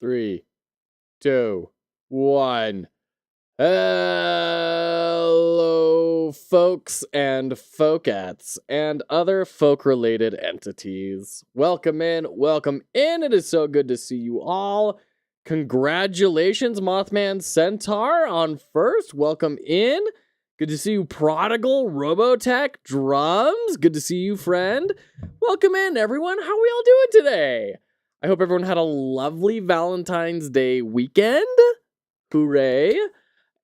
3, 2, 1. Hello, folks and folkettes and other folk-related entities. Welcome in, welcome in. It is so good to see you all. Congratulations, Mothman Centaur on first. Welcome in. Good to see you, Prodigal, Robotech, Drums. Good to see you, friend. Welcome in, everyone. How are we all doing today? I hope everyone had a lovely Valentine's Day weekend. Hooray.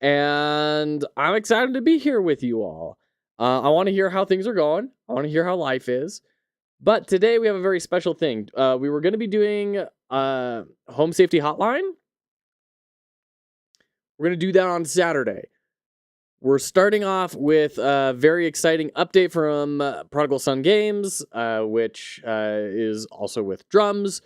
And I'm excited to be here with you all. I want to hear how things are going. I want to hear how life is. But today we have a very special thing. We were going to be doing Home Safety Hotline. We're going to do that on Saturday. We're starting off with a very exciting update from ProdigalSonGames, which is also with Drums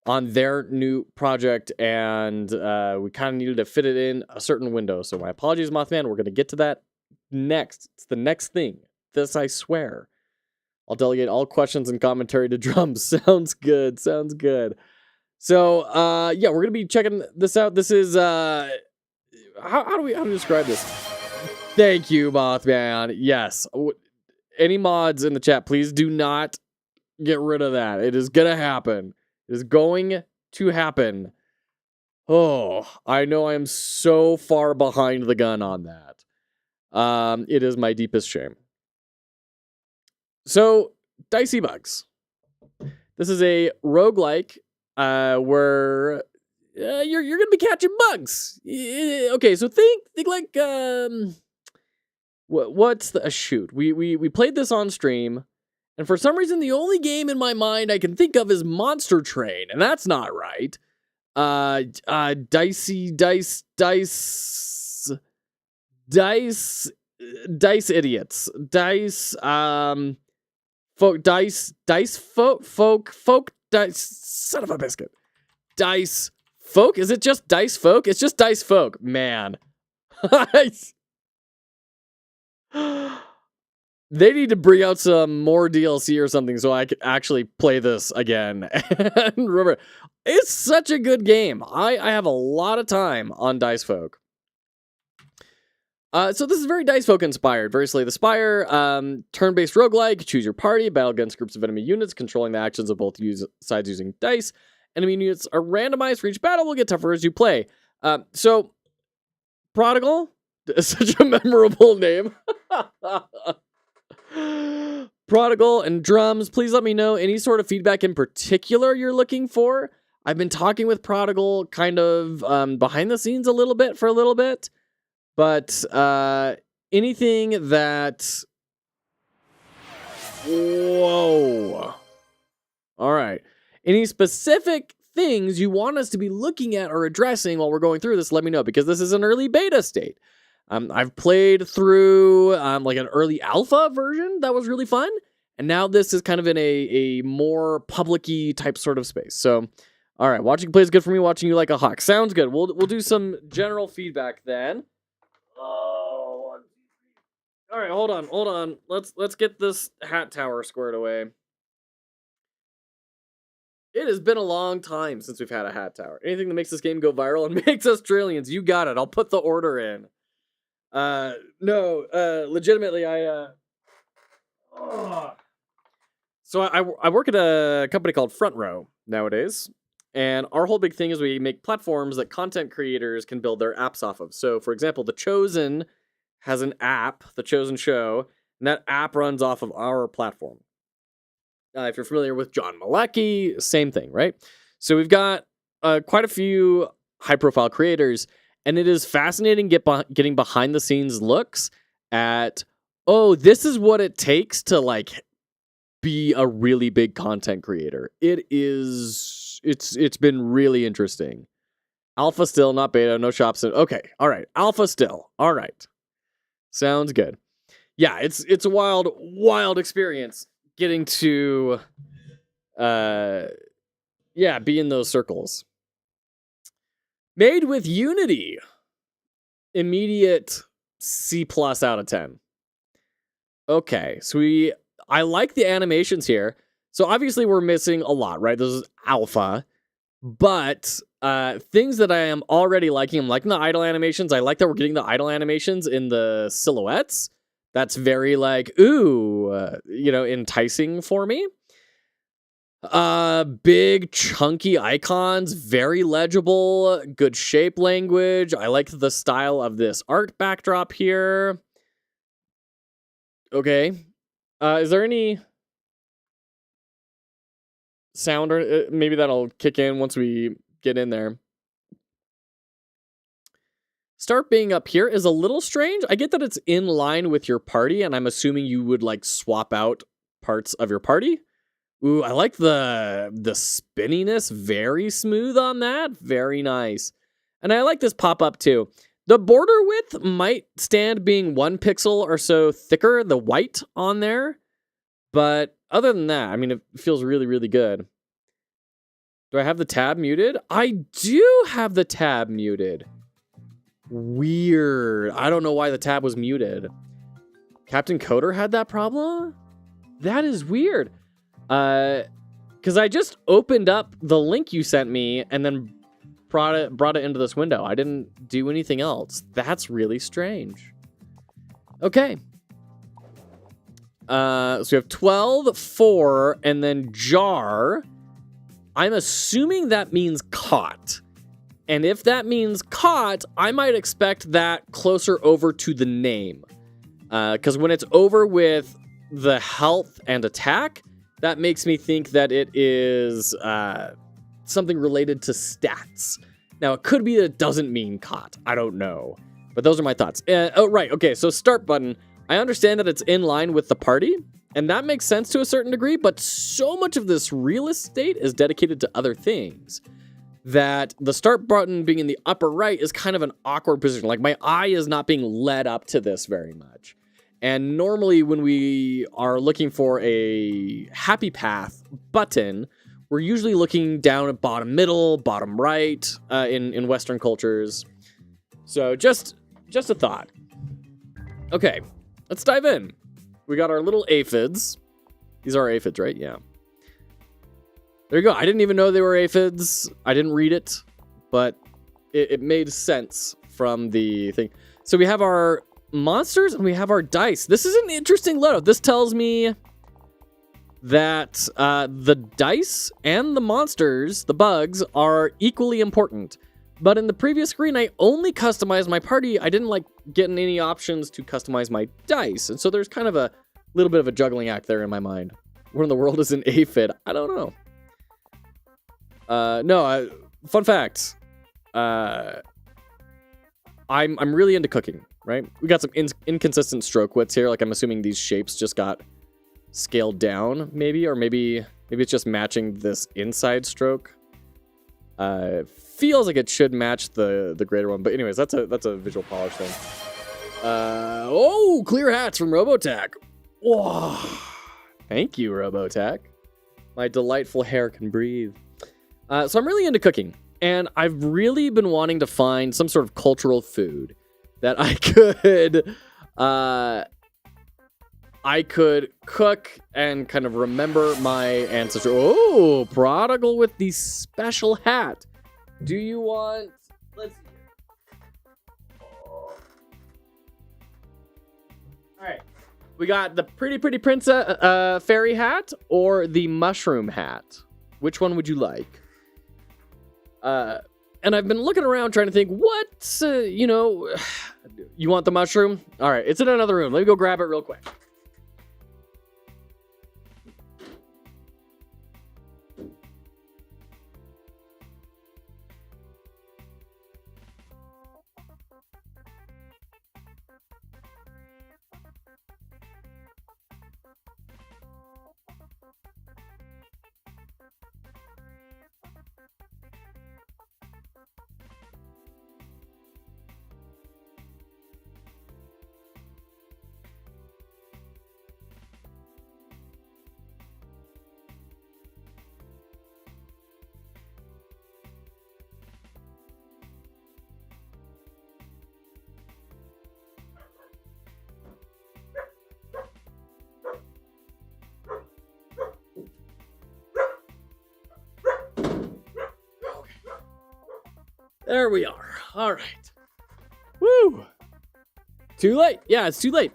on their new project, and we kind of needed to fit it in a certain window. So my apologies, Mothman. We're going to get to that next. It's the next thing. This, I swear. I'll delegate all questions and commentary to Drums. Sounds good. Sounds good. So, yeah, we're going to be checking this out. This is, how do we describe this? Thank you, Mothman. Yes. Any mods in the chat, please do not get rid of that. It is going to happen. It is going to happen. Oh, I know I am so far behind the gun on that. It is my deepest shame. So, Dicey Bugs. This is a roguelike where you're going to be catching bugs. Okay, so think like what's the shoot? We played this on stream. And for some reason, the only game in my mind I can think of is Monster Train, and that's not right. Dice idiots. Folk, son of a biscuit. Dice folk? Is it just Dice folk? It's just Dice folk, man. They need to bring out some more DLC or something so I can actually play this again. And remember, it's such a good game. I have a lot of time on Dice Folk. So this is very Dice Folk inspired. Very Slay the Spire, turn-based roguelike, choose your party, battle against groups of enemy units, controlling the actions of both sides using dice. Enemy units are randomized for each battle, will get tougher as you play. So, Prodigal is such a memorable name. Prodigal and Drums, please let me know any sort of feedback in particular you're looking for. I've been talking with Prodigal kind of behind the scenes a little bit, but anything that... Whoa. All right. Any specific things you want us to be looking at or addressing while we're going through this, let me know, because this is an early beta state. I've played through like an early alpha version that was really fun, and now this is kind of in a more public-y type sort of space. So, all right, watching play is good for me. Watching you like a hawk sounds good. We'll do some general feedback then. Oh, all right, hold on. Let's get this hat tower squared away. It has been a long time since we've had a hat tower. Anything that makes this game go viral and makes us trillions, you got it. I'll put the order in. Legitimately, So I work at a company called Front Row nowadays, and our whole big thing is we make platforms that content creators can build their apps off of. So, for example, The Chosen has an app, The Chosen Show, and that app runs off of our platform. If you're familiar with John Malecki, same thing, right? So we've got quite a few high-profile creators. And it is fascinating getting behind the scenes looks at, oh, this is what it takes to like be a really big content creator. It's been really interesting. Alpha still, not beta, no shops. Okay, all right. Alpha still. All right. Sounds good. Yeah, it's a wild experience getting to be in those circles. Made with Unity. Immediate C+ out of 10. Okay, so I like the animations here. So obviously we're missing a lot, right? This is alpha. But things that I am already liking, I'm liking the idle animations. I like that we're getting the idle animations in the silhouettes. That's very like, ooh, enticing for me. Big chunky icons, very legible, good shape language. I like the style of this art backdrop here. Okay. Is there any sound or maybe that'll kick in once we get in there? Start being up here is a little strange. I get that it's in line with your party, and I'm assuming you would like swap out parts of your party. Ooh, I like the spinniness. Very smooth on that. Very nice. And I like this pop-up too. The border width might stand being 1 pixel or so thicker, the white on there. But other than that, I mean, it feels really, really good. Do I have the tab muted? I do have the tab muted. Weird. I don't know why the tab was muted. Captain Coder had that problem? That is weird. Because I just opened up the link you sent me and then brought it into this window. I didn't do anything else. That's really strange. Okay. So we have 12, 4, and then jar. I'm assuming that means caught. And if that means caught, I might expect that closer over to the name. Because when it's over with the health and attack, that makes me think that it is something related to stats. Now, it could be that it doesn't mean caught. I don't know. But those are my thoughts. Oh, right. Okay, so start button. I understand that it's in line with the party, and that makes sense to a certain degree, but so much of this real estate is dedicated to other things that the start button being in the upper right is kind of an awkward position. Like, my eye is not being led up to this very much. And normally when we are looking for a happy path button, we're usually looking down at bottom middle, bottom right in Western cultures. So just a thought. Okay, let's dive in. We got our little aphids. These are aphids, right? Yeah. There you go. I didn't even know they were aphids. I didn't read it, but it made sense from the thing. So we have our monsters and we have our dice. This is an interesting loadout. This tells me that the dice and the monsters, the bugs, are equally important. But in the previous screen, I only customized my party. I didn't like getting any options to customize my dice. And so there's kind of a little bit of a juggling act there in my mind. What in the world is an aphid? I don't know. Fun fact. I'm really into cooking, right? We got some inconsistent stroke widths here. Like, I'm assuming these shapes just got scaled down, maybe, or maybe it's just matching this inside stroke. Feels like it should match the greater one, but anyways, that's a visual polish thing. Clear hats from Robotech. Whoa, thank you, Robotech. My delightful hair can breathe. So I'm really into cooking, and I've really been wanting to find some sort of cultural food that I could cook and kind of remember my ancestry. Oh, Prodigal with the special hat. Do you want... Let's see. All right. We got the Pretty Princess fairy hat or the mushroom hat. Which one would you like? And I've been looking around trying to think, you want the mushroom? All right, it's in another room. Let me go grab it real quick. There we are. All right. Woo! Too late. Yeah, it's too late.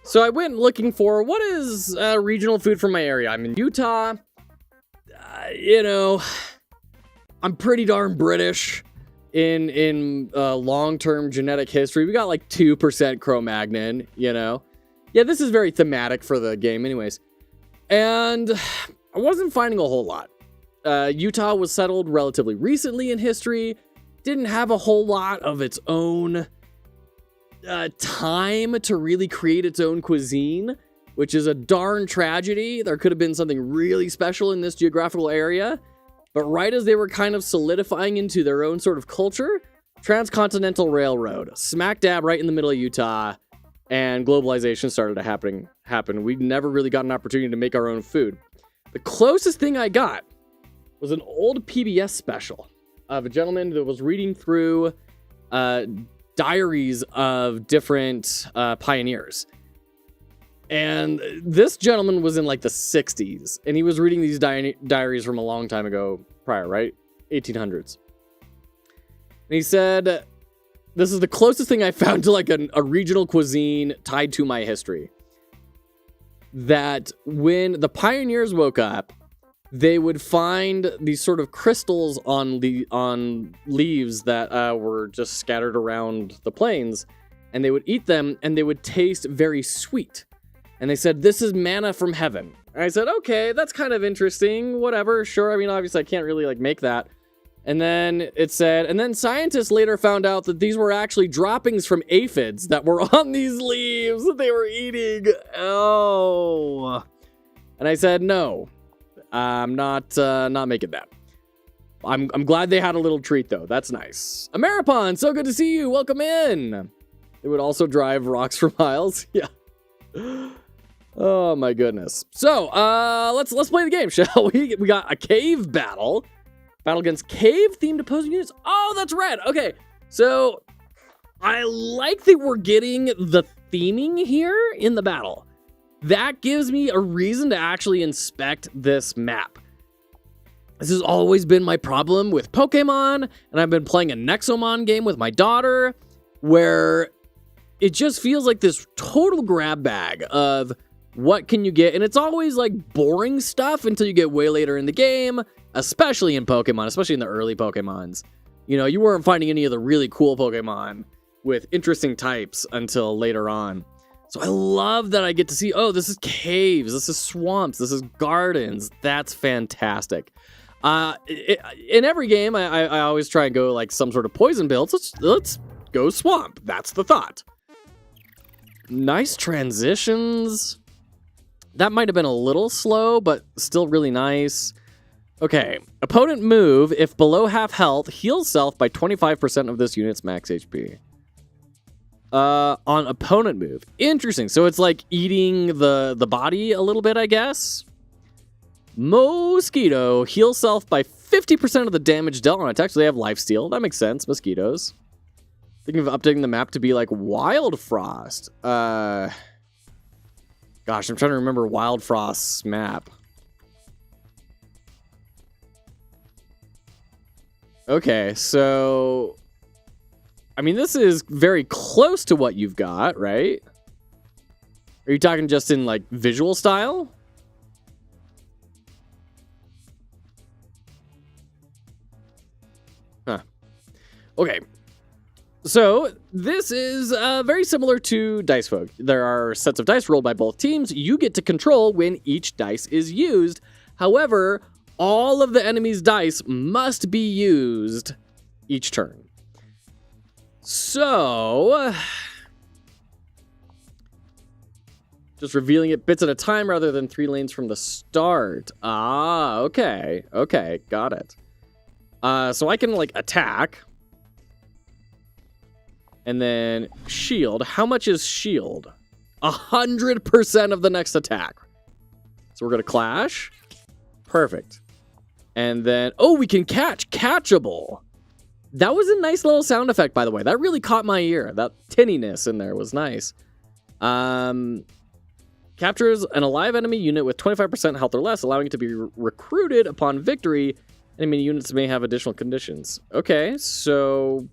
So I went looking for what is regional food from my area. I'm in Utah. I'm pretty darn British in long-term genetic history. We got like 2% Cro-Magnon, Yeah, this is very thematic for the game anyways. And I wasn't finding a whole lot. Utah was settled relatively recently in history. Didn't have a whole lot of its own time to really create its own cuisine, which is a darn tragedy. There could have been something really special in this geographical area, but right as they were kind of solidifying into their own sort of culture, Transcontinental Railroad, smack dab right in the middle of Utah, and globalization started to happen. We never really got an opportunity to make our own food. The closest thing I got was an old PBS special of a gentleman that was reading through diaries of different pioneers. And this gentleman was in like the 60s, and he was reading these diaries from a long time ago prior, right? 1800s. And he said, this is the closest thing I found to like a regional cuisine tied to my history. That when the pioneers woke up, they would find these sort of crystals on leaves that were just scattered around the plains, and they would eat them, and they would taste very sweet. And they said, this is manna from heaven. And I said, okay, that's kind of interesting, whatever, sure. I mean, obviously I can't really like make that. And then it said, and then scientists later found out that these were actually droppings from aphids that were on these leaves that they were eating. Oh. And I said, no. I'm not making that. I'm glad they had a little treat though. That's nice. Ameripon, so good to see you. Welcome in. It would also drive rocks for miles. Yeah. Oh my goodness. So let's play the game, shall we? We got a cave battle against cave themed opposing units. Oh, that's red. Okay, so I like that we're getting the theming here in the battle. That gives me a reason to actually inspect this map. This has always been my problem with Pokemon, and I've been playing a Nexomon game with my daughter, where it just feels like this total grab bag of what can you get, and it's always like boring stuff until you get way later in the game, especially in Pokemon, especially in the early Pokemons. You weren't finding any of the really cool Pokemon with interesting types until later on. So I love that I get to see, oh, this is caves, this is swamps, this is gardens. That's fantastic. In every game, I always try and go like some sort of poison build. So let's go swamp. That's the thought. Nice transitions. That might have been a little slow, but still really nice. Okay, opponent move, if below half health, heals self by 25% of this unit's max HP. On opponent move. Interesting. So it's like eating the body a little bit, I guess. Mosquito. Heal self by 50% of the damage dealt on attacks. So they have lifesteal. That makes sense. Mosquitoes. Thinking of updating the map to be like Wild Frost. Gosh, I'm trying to remember Wild Frost's map. Okay, so I mean, this is very close to what you've got, right? Are you talking just in, like, visual style? Huh. Okay. So, this is very similar to Dice Folk. There are sets of dice rolled by both teams. You get to control when each dice is used. However, all of the enemy's dice must be used each turn. So, just revealing it bits at a time rather than 3 lanes from the start. Ah, okay. Okay, got it. So I can, like, attack. And then shield. How much is shield? 100% of the next attack. So we're going to clash. Perfect. And then, oh, we can catch. Catchable. That was a nice little sound effect, by the way. That really caught my ear. That tinniness in there was nice. Captures an alive enemy unit with 25% health or less, allowing it to be recruited upon victory Enemy units may have additional conditions. Okay, so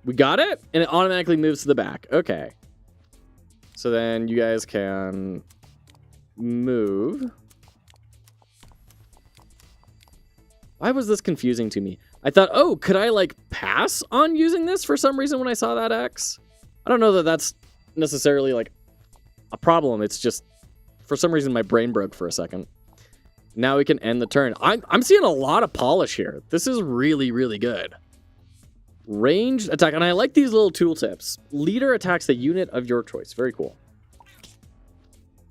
we got it, and it automatically moves to the back. Okay. So then you guys can move. Why was this confusing to me? I thought, oh, could I like pass on using this for some reason when I saw that X? I don't know that that's necessarily like a problem. It's just for some reason my brain broke for a second. Now we can end the turn. I'm seeing a lot of polish here. This is really, really good. Ranged attack, and I like these little tooltips. Leader attacks the unit of your choice. Very cool.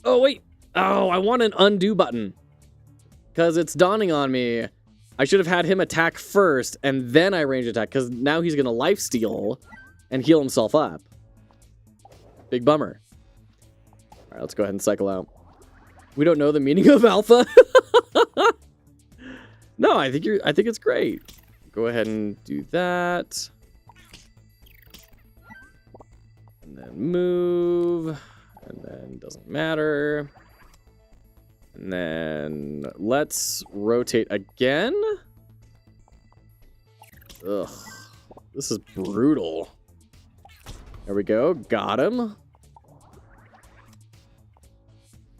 Oh, wait. Oh, I want an undo button. Because it's dawning on me. I should have had him attack first, and then I range attack, because now he's going to lifesteal and heal himself up. Big bummer. All right, let's go ahead and cycle out. We don't know the meaning of alpha. No, I think it's great. Go ahead and do that. And then move. And then doesn't matter. And then let's rotate again. Ugh. This is brutal. There we go. Got him.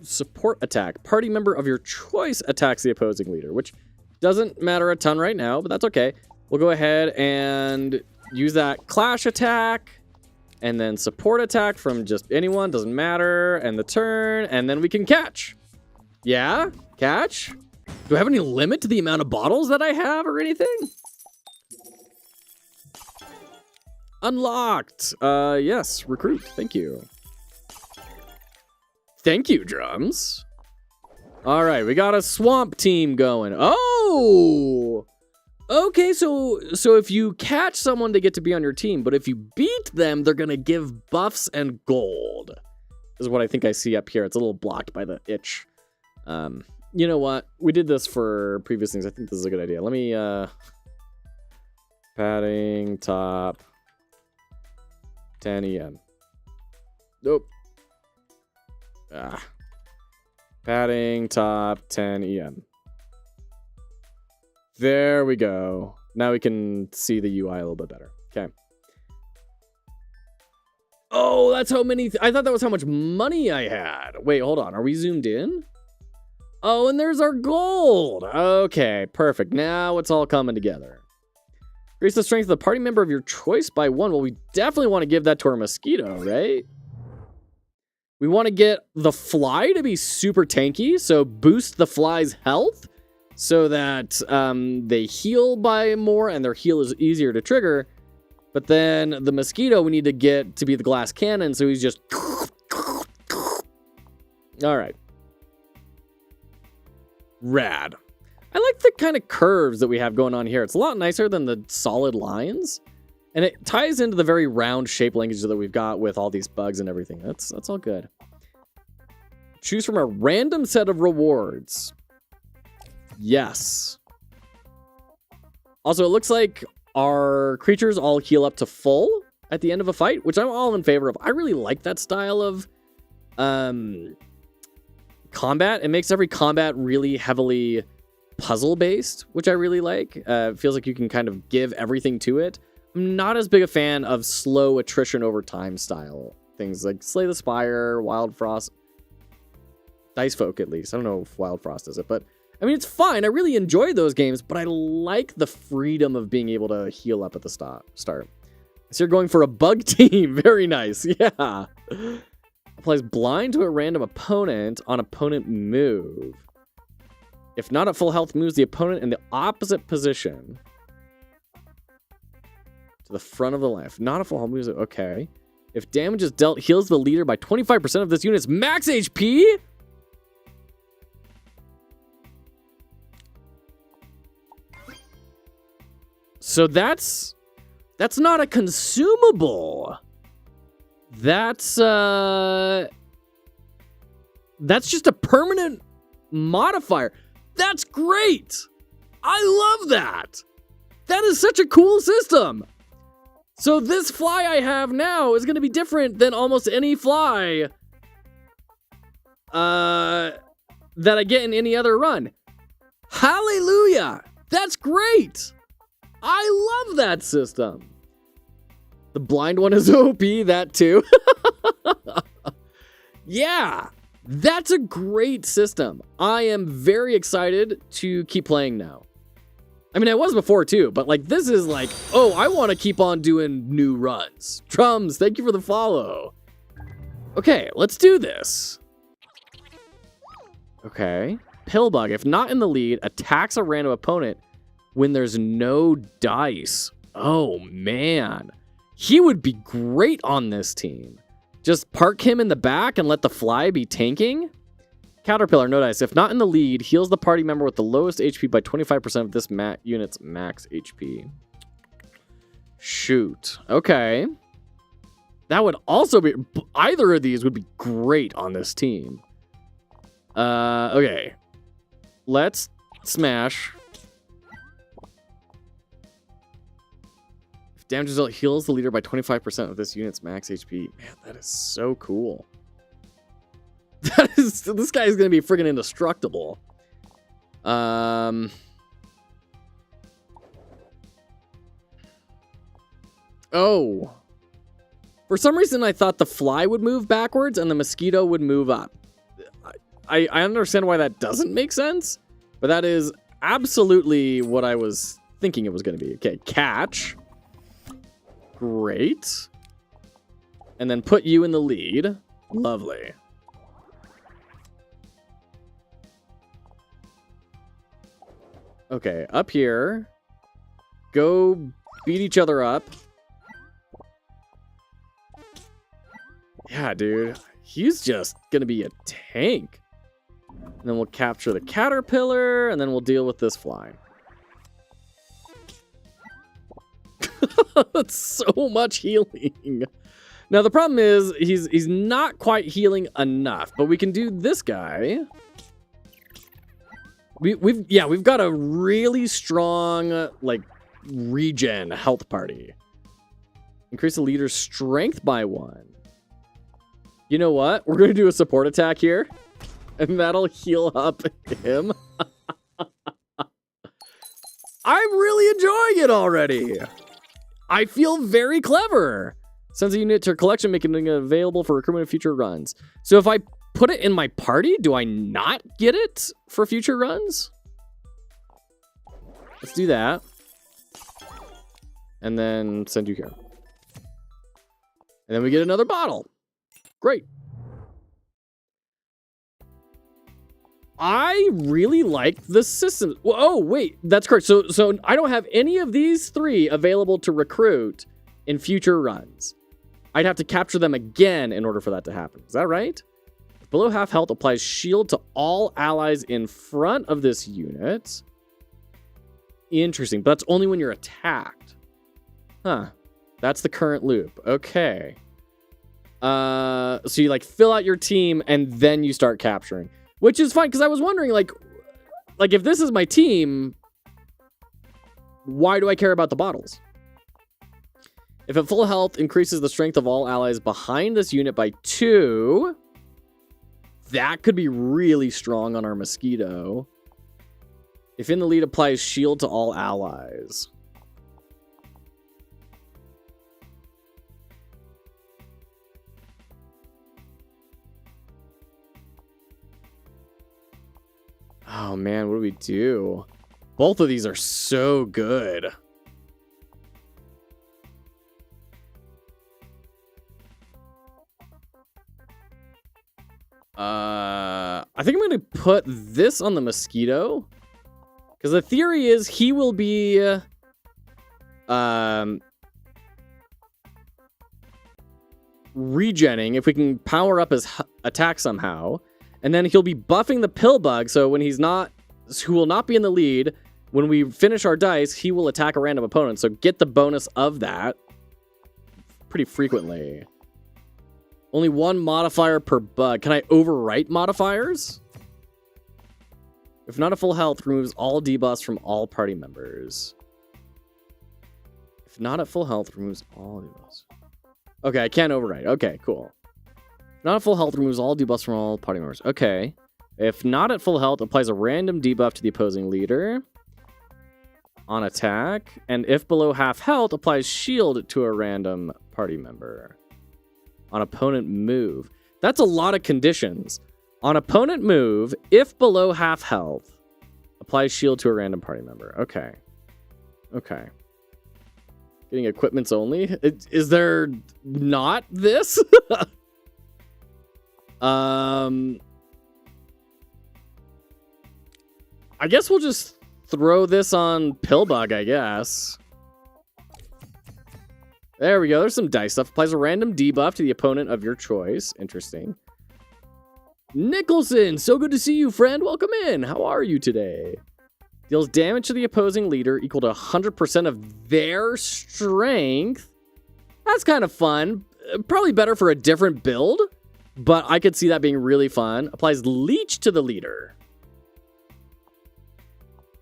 Support attack. Party member of your choice attacks the opposing leader, which doesn't matter a ton right now, but that's okay. We'll go ahead and use that clash attack and then support attack from just anyone, doesn't matter, and the turn, and then we can catch. Yeah, catch. Do I have any limit to the amount of bottles that I have or anything? Unlocked. Yes, recruit. Thank you. Thank you, drums. All right, we got a swamp team going. Oh, okay. So if you catch someone, they get to be on your team, but if you beat them, they're gonna give buffs and gold. This is what I think I see up here. It's a little blocked by the itch. You know what? We did this for previous things. I think this is a good idea. Let me padding top 10 EM. Nope. Padding top 10 EM. There we go. Now we can see the UI a little bit better. Okay. Oh, that's how many... I thought that was how much money I had. Wait, hold on. Are we zoomed in? Oh, and there's our gold. Okay, perfect. Now it's all coming together. Increase the strength of the party member of your choice by 1. Well, we definitely want to give that to our mosquito, right? We want to get the fly to be super tanky, so boost the fly's health so that they heal by more and their heal is easier to trigger. But then the mosquito we need to get to be the glass cannon, so he's just... All right. Rad. I like the kind of curves that we have going on here. It's a lot nicer than the solid lines. And it ties into the very round shape language that we've got with all these bugs and everything. That's all good. Choose from a random set of rewards. Yes. Also, it looks like our creatures all heal up to full at the end of a fight, which I'm all in favor of. I really like that style of combat. It makes every combat really heavily puzzle-based, which I really like. It feels like you can kind of give everything to it. I'm not as big a fan of slow attrition over time style things like Slay the Spire, Wild Frost, Dice Folk at least. I don't know if Wild Frost is it, but I mean, it's fine. I really enjoy those games, but I like the freedom of being able to heal up at the start. So you're going for a bug team. Very nice. Yeah. Applies blind to a random opponent on opponent move. If not at full health, moves the opponent in the opposite position to the front of the line. If not a full health, moves it. Okay. If damage is dealt, heals the leader by 25% of this unit's max HP. So that's not a consumable. That's just a permanent modifier. That's great. I love that. That is such a cool system. So this fly I have now is going to be different than almost any fly that I get in any other run. Hallelujah! That's great! I love that system. The blind one is OP, that too. Yeah, that's a great system. I am very excited to keep playing now. I mean, I was before too, but like this is like, oh, I want to keep on doing new runs. Drums, thank you for the follow. Okay, let's do this. Okay. Pillbug, if not in the lead, attacks a random opponent when there's no dice. Oh, man. He would be great on this team. Just park him in the back and let the fly be tanking. Caterpillar, no dice. If not in the lead, heals the party member with the lowest HP by 25% of this unit's max HP. Shoot. Okay. That would also be... Either of these would be great on this team. Okay. Let's smash. If damage result heals the leader by 25% of this unit's max HP. Man, that is so cool. This guy is going to be friggin' indestructible. Oh. For some reason, I thought the fly would move backwards and the mosquito would move up. I understand why that doesn't make sense, but that is absolutely what I was thinking it was going to be. Okay, catch. Great. And then put you in the lead. Lovely. Okay, up here. Go beat each other up. Yeah, dude. He's just going to be a tank. And then we'll capture the caterpillar, and then we'll deal with this fly. That's so much healing. Now, the problem is he's not quite healing enough, but we can do this guy. We've got a really strong, like, regen health party. Increase the leader's strength by 1. You know what? We're going to do a support attack here. And that'll heal up him. I'm really enjoying it already. I feel very clever. Sends a unit to your collection, making it available for recruitment in future runs. So if I put it in my party, do I not get it for future runs? Let's do that. And then send you here. And then we get another bottle. Great. I really like the system. Oh, wait, that's correct. So I don't have any of these 3 available to recruit in future runs. I'd have to capture them again in order for that to happen. Is that right? Below half health applies shield to all allies in front of this unit. Interesting, but that's only when you're attacked. Huh. That's the current loop. Okay. So you like fill out your team and then you start capturing. Which is fine, because I was wondering, like if this is my team, why do I care about the bottles? If at full health, increases the strength of all allies behind this unit by 2. That could be really strong on our mosquito. If in the lead, applies shield to all allies. Oh man, what do we do? Both of these are so good. I think I'm going to put this on the mosquito. Because the theory is he will be... regenning if we can power up his attack somehow. And then he'll be buffing the pillbug, so when he's not... who will not be in the lead, when we finish our dice, he will attack a random opponent. So get the bonus of that pretty frequently. Only 1 modifier per bug. Can I overwrite modifiers? If not at full health, removes all debuffs from all party members. If not at full health, removes all debuffs. Okay, I can't overwrite. Okay, cool. Not at full health, removes all debuffs from all party members. Okay. If not at full health, applies a random debuff to the opposing leader on attack. And if below half health, applies shield to a random party member on opponent move. That's a lot of conditions. On opponent move, if below half health, applies shield to a random party member. Okay. Okay. Getting equipments only? Is there not this? I guess we'll just throw this on Pillbug, I guess. There we go. There's some dice stuff. Applies a random debuff to the opponent of your choice. Interesting. Nicholson, so good to see you, friend. Welcome in. How are you today? Deals damage to the opposing leader equal to 100% of their strength. That's kind of fun. Probably better for a different build, but I could see that being really fun. Applies leech to the leader.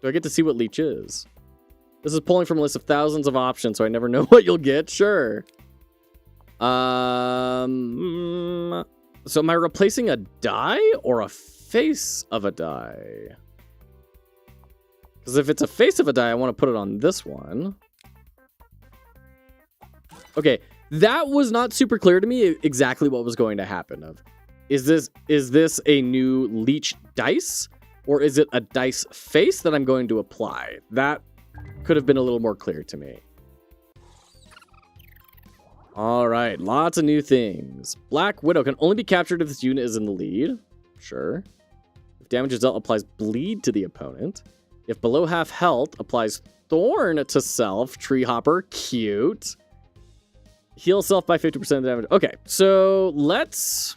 Do I get to see what leech is? This is pulling from a list of thousands of options, so I never know what you'll get. Sure. So am I replacing a die or a face of a die? Because if it's a face of a die, I want to put it on this one. Okay, that was not super clear to me exactly what was going to happen. Is this a new leech dice? Or is it a dice face that I'm going to apply? That could have been a little more clear to me. All right, lots of new things. Black Widow can only be captured if this unit is in the lead. Sure. If damage is dealt, applies bleed to the opponent. If below half health, applies thorn to self. Tree hopper, cute. Heal self by 50% of the damage. Okay, so let's...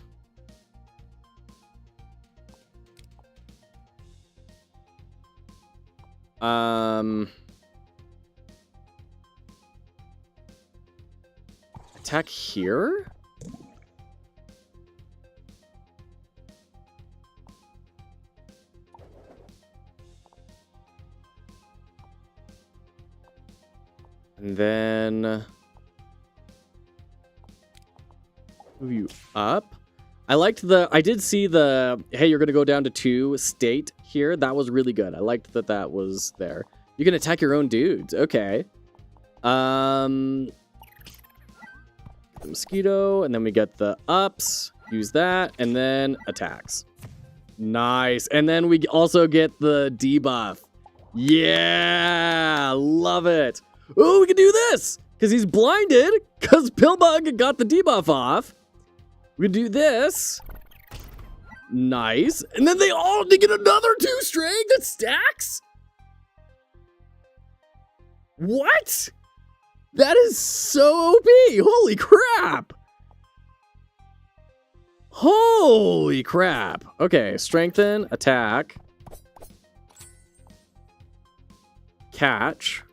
attack here? And then move you up. I did see the, hey, you're going to go down to 2 state here. That was really good. I liked that was there. You can attack your own dudes. Okay. The mosquito, and then we get the ups. Use that, and then attacks. Nice. And then we also get the debuff. Yeah, love it. Oh, we can do this because he's blinded because Pillbug got the debuff off. We do this. Nice. And then they get another 2 strength that stacks? What? That is so OP. Holy crap. Holy crap. Okay, strengthen, attack. Catch.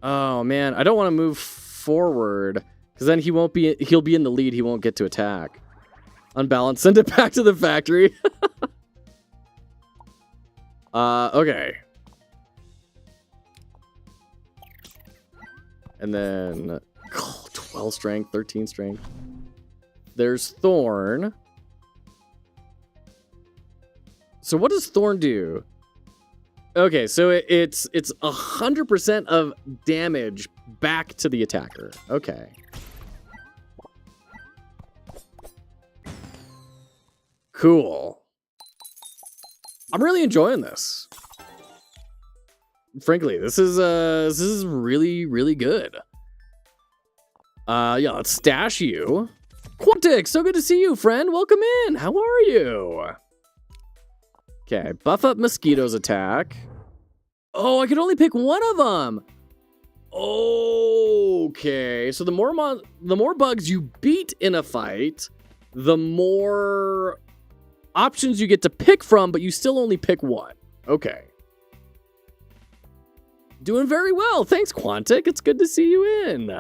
Oh man, I don't want to move forward because then he'll be in the lead. He won't get to attack. Unbalanced, send it back to the factory. Okay. And then 12 strength, 13 strength. There's Thorn. So what does Thorn do? Okay, so it's 100% of damage back to the attacker. Okay. Cool. I'm really enjoying this. Frankly, this is really, really good. Yeah, let's stash you. Quantic, so good to see you, friend. Welcome in. How are you? Okay, buff up Mosquito's attack. Oh, I could only pick one of them. Okay, so the more bugs you beat in a fight, the more options you get to pick from, but you still only pick one. Okay. Doing very well. Thanks, Quantic. It's good to see you in.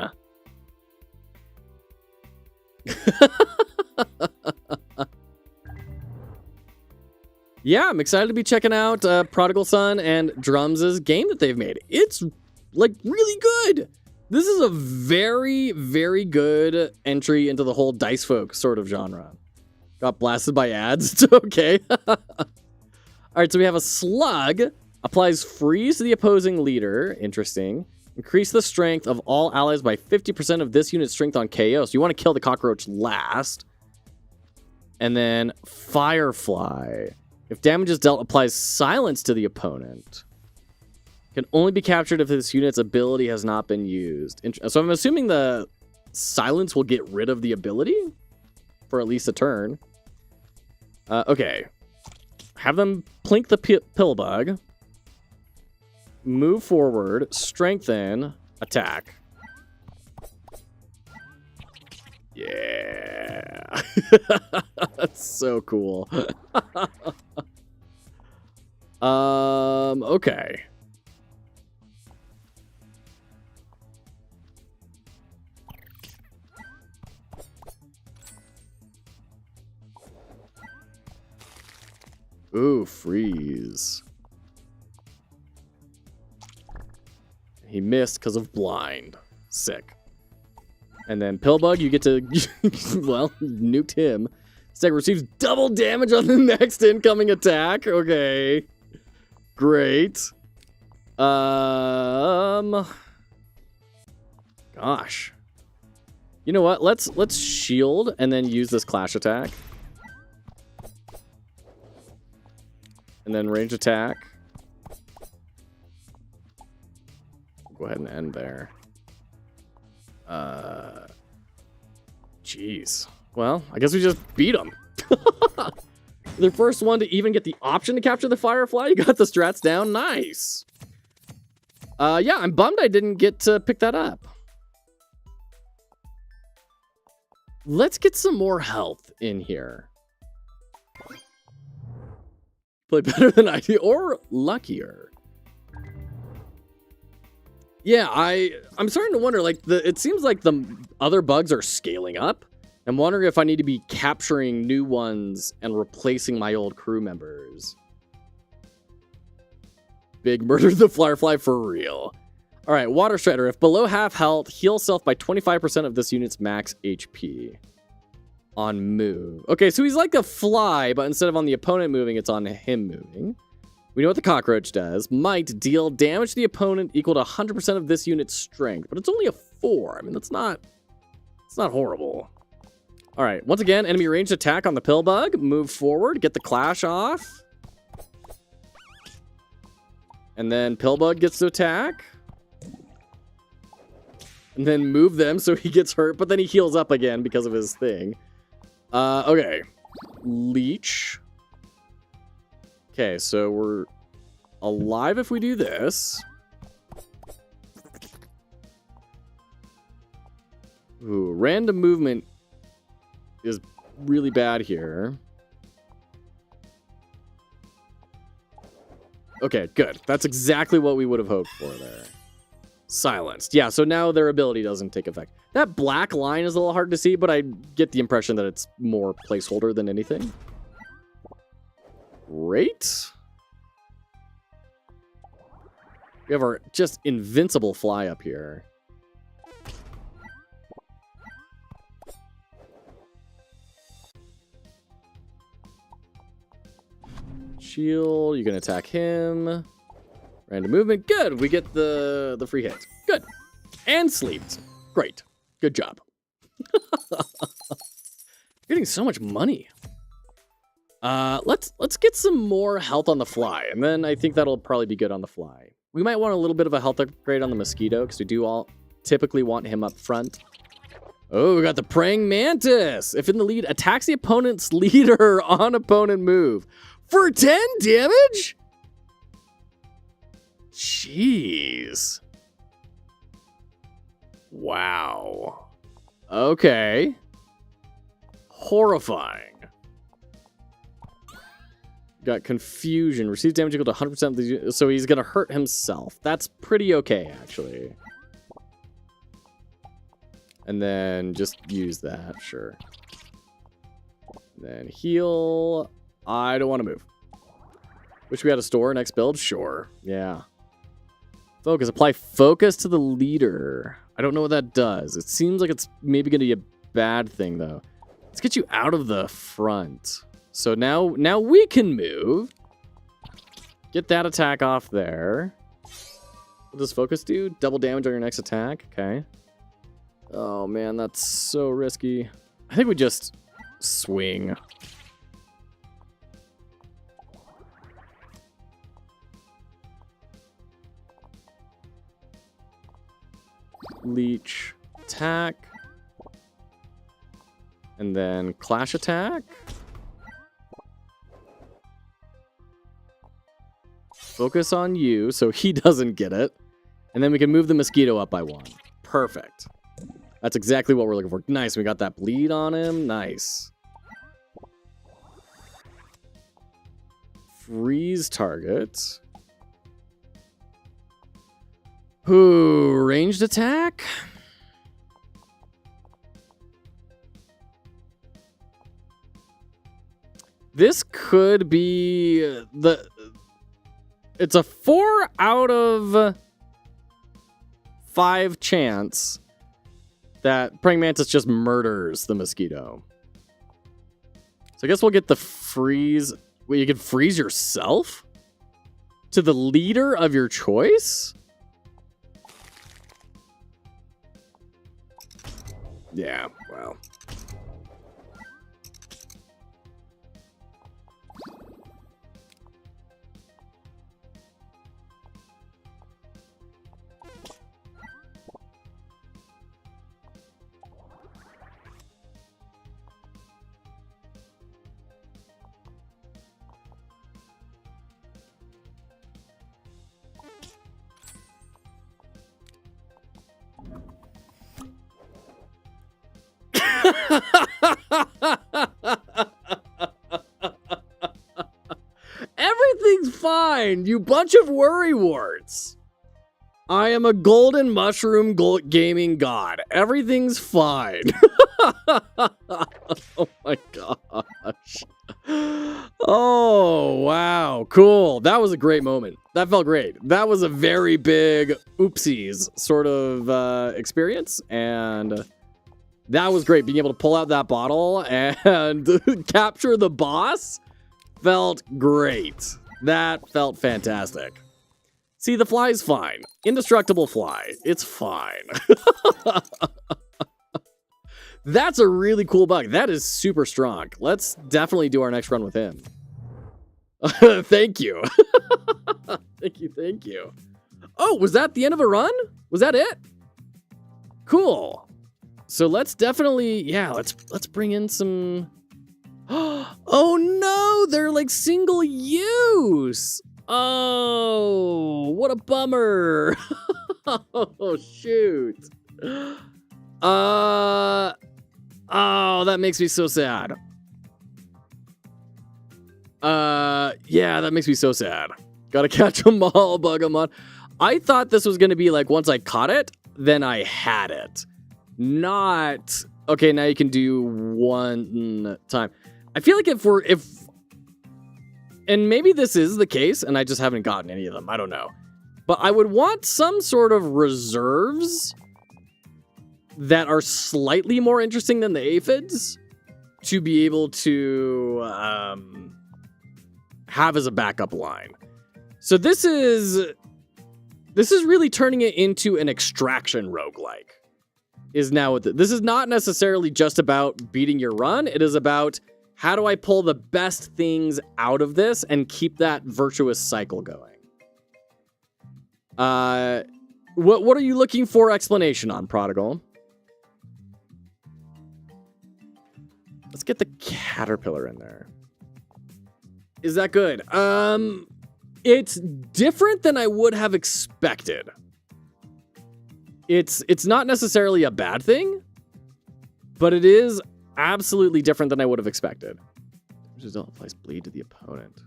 Yeah, I'm excited to be checking out Prodigal Son and Drums' game that they've made. It's like really good. This is a very, very good entry into the whole dice folk sort of genre. Got blasted by ads. It's okay. All right, so we have a slug. Applies freeze to the opposing leader. Interesting. Increase the strength of all allies by 50% of this unit's strength on KO. So you want to kill the cockroach last. And then Firefly. If damage is dealt, applies silence to the opponent. Can only be captured if this unit's ability has not been used. So I'm assuming the silence will get rid of the ability for at least a turn. Okay. Have them plink the pill bug. Move forward. Strengthen. Attack. Yeah. That's so cool. Okay. Ooh, freeze. He missed because of blind. Sick. And then Pillbug, you get to, well, nuked him. Seg receives double damage on the next incoming attack. Okay. Great. Gosh. You know what? Let's shield and then use this clash attack. And then range attack. Go ahead and end there. Jeez. Well, I guess we just beat them. The first one to even get the option to capture the Firefly. You got the strats down. Nice. Yeah, I'm bummed I didn't get to pick that up. Let's get some more health in here. Play better than I do, or luckier. Yeah, I'm starting to wonder, like, it seems like the other bugs are scaling up. I'm wondering if I need to be capturing new ones and replacing my old crew members. Big murder the Firefly for real. All right, Water Strider. If below half health, heal self by 25% of this unit's max HP. On move. Okay, so he's like a fly, but instead of on the opponent moving, it's on him moving. We know what the cockroach does. Might deal damage to the opponent equal to 100% of this unit's strength, but it's only a 4. I mean, it's not horrible. All right, once again, enemy ranged attack on the pill bug. Move forward, get the clash off. And then pill bug gets to attack. And then move them so he gets hurt, but then he heals up again because of his thing. Okay. Leech. Okay, so we're alive if we do this. Ooh, random movement is really bad here. Okay, good. That's exactly what we would have hoped for there. Silenced. Yeah, so now their ability doesn't take effect. That black line is a little hard to see, but I get the impression that it's more placeholder than anything. Great. We have our just invincible fly up here. Shield, you can attack him. Random movement, good. We get the free hit. Good. And sleeps. Great. Good job. Getting so much money. Let's get some more health on the fly, and then I think that'll probably be good on the fly. We might want a little bit of a health upgrade on the mosquito, because we do all typically want him up front. Oh, we got the praying mantis. If in the lead, attacks the opponent's leader on opponent move for 10 damage? Jeez. Wow. Okay. Horrifying. Got confusion. Receives damage equal to 100% of the... So he's going to hurt himself. That's pretty okay, actually. And then just use that. Sure. Then heal. I don't want to move. Wish we had a store next build? Sure. Yeah. Focus. Apply focus to the leader. I don't know what that does. It seems like it's maybe going to be a bad thing, though. Let's get you out of the front. So now we can move. Get that attack off there. What does focus do? Double damage on your next attack. Okay. Oh, man, that's so risky. I think we just swing. Leech attack. And then clash attack. Focus on you so he doesn't get it. And then we can move the mosquito up by 1. Perfect. That's exactly what we're looking for. Nice. We got that bleed on him. Nice. Freeze target. Ooh, ranged attack. This could be the... It's a 4 out of 5 chance that Praying Mantis just murders the mosquito. So I guess we'll get the freeze. Wait, you can freeze yourself? To the leader of your choice? Yeah, wow. Everything's fine, you bunch of worrywarts. I am a golden mushroom gaming god. Everything's fine. Oh my gosh. Oh, wow. Cool. That was a great moment. That felt great. That was a very big oopsies sort of experience. And that was great. Being able to pull out that bottle and capture the boss felt great. That felt fantastic. See, the fly's fine. Indestructible fly. It's fine. That's a really cool bug. That is super strong. Let's definitely do our next run with him. Thank you. Thank you. Oh, was that the end of a run? Was that it? Cool. So let's definitely, yeah, let's bring in some... Oh no, they're like single use. Oh, what a bummer. Oh, shoot. Oh, that makes me so sad. Yeah, that makes me so sad. Gotta catch them all, bug them on. I thought this was gonna be like once I caught it, then I had it. Not, okay, now you can do one time. I feel like if and maybe this is the case, and I just haven't gotten any of them. I don't know. But I would want some sort of reserves that are slightly more interesting than the aphids to be able to have as a backup line. So this is really turning it into an extraction roguelike. Is now what this is not necessarily just about beating your run. It is about how do I pull the best things out of this and keep that virtuous cycle going. What are you looking for explanation on, Prodigal? Let's get the caterpillar in there. Is that good? It's different than I would have expected. It's not necessarily a bad thing, but it is absolutely different than I would have expected. Just don't place bleed to the opponent.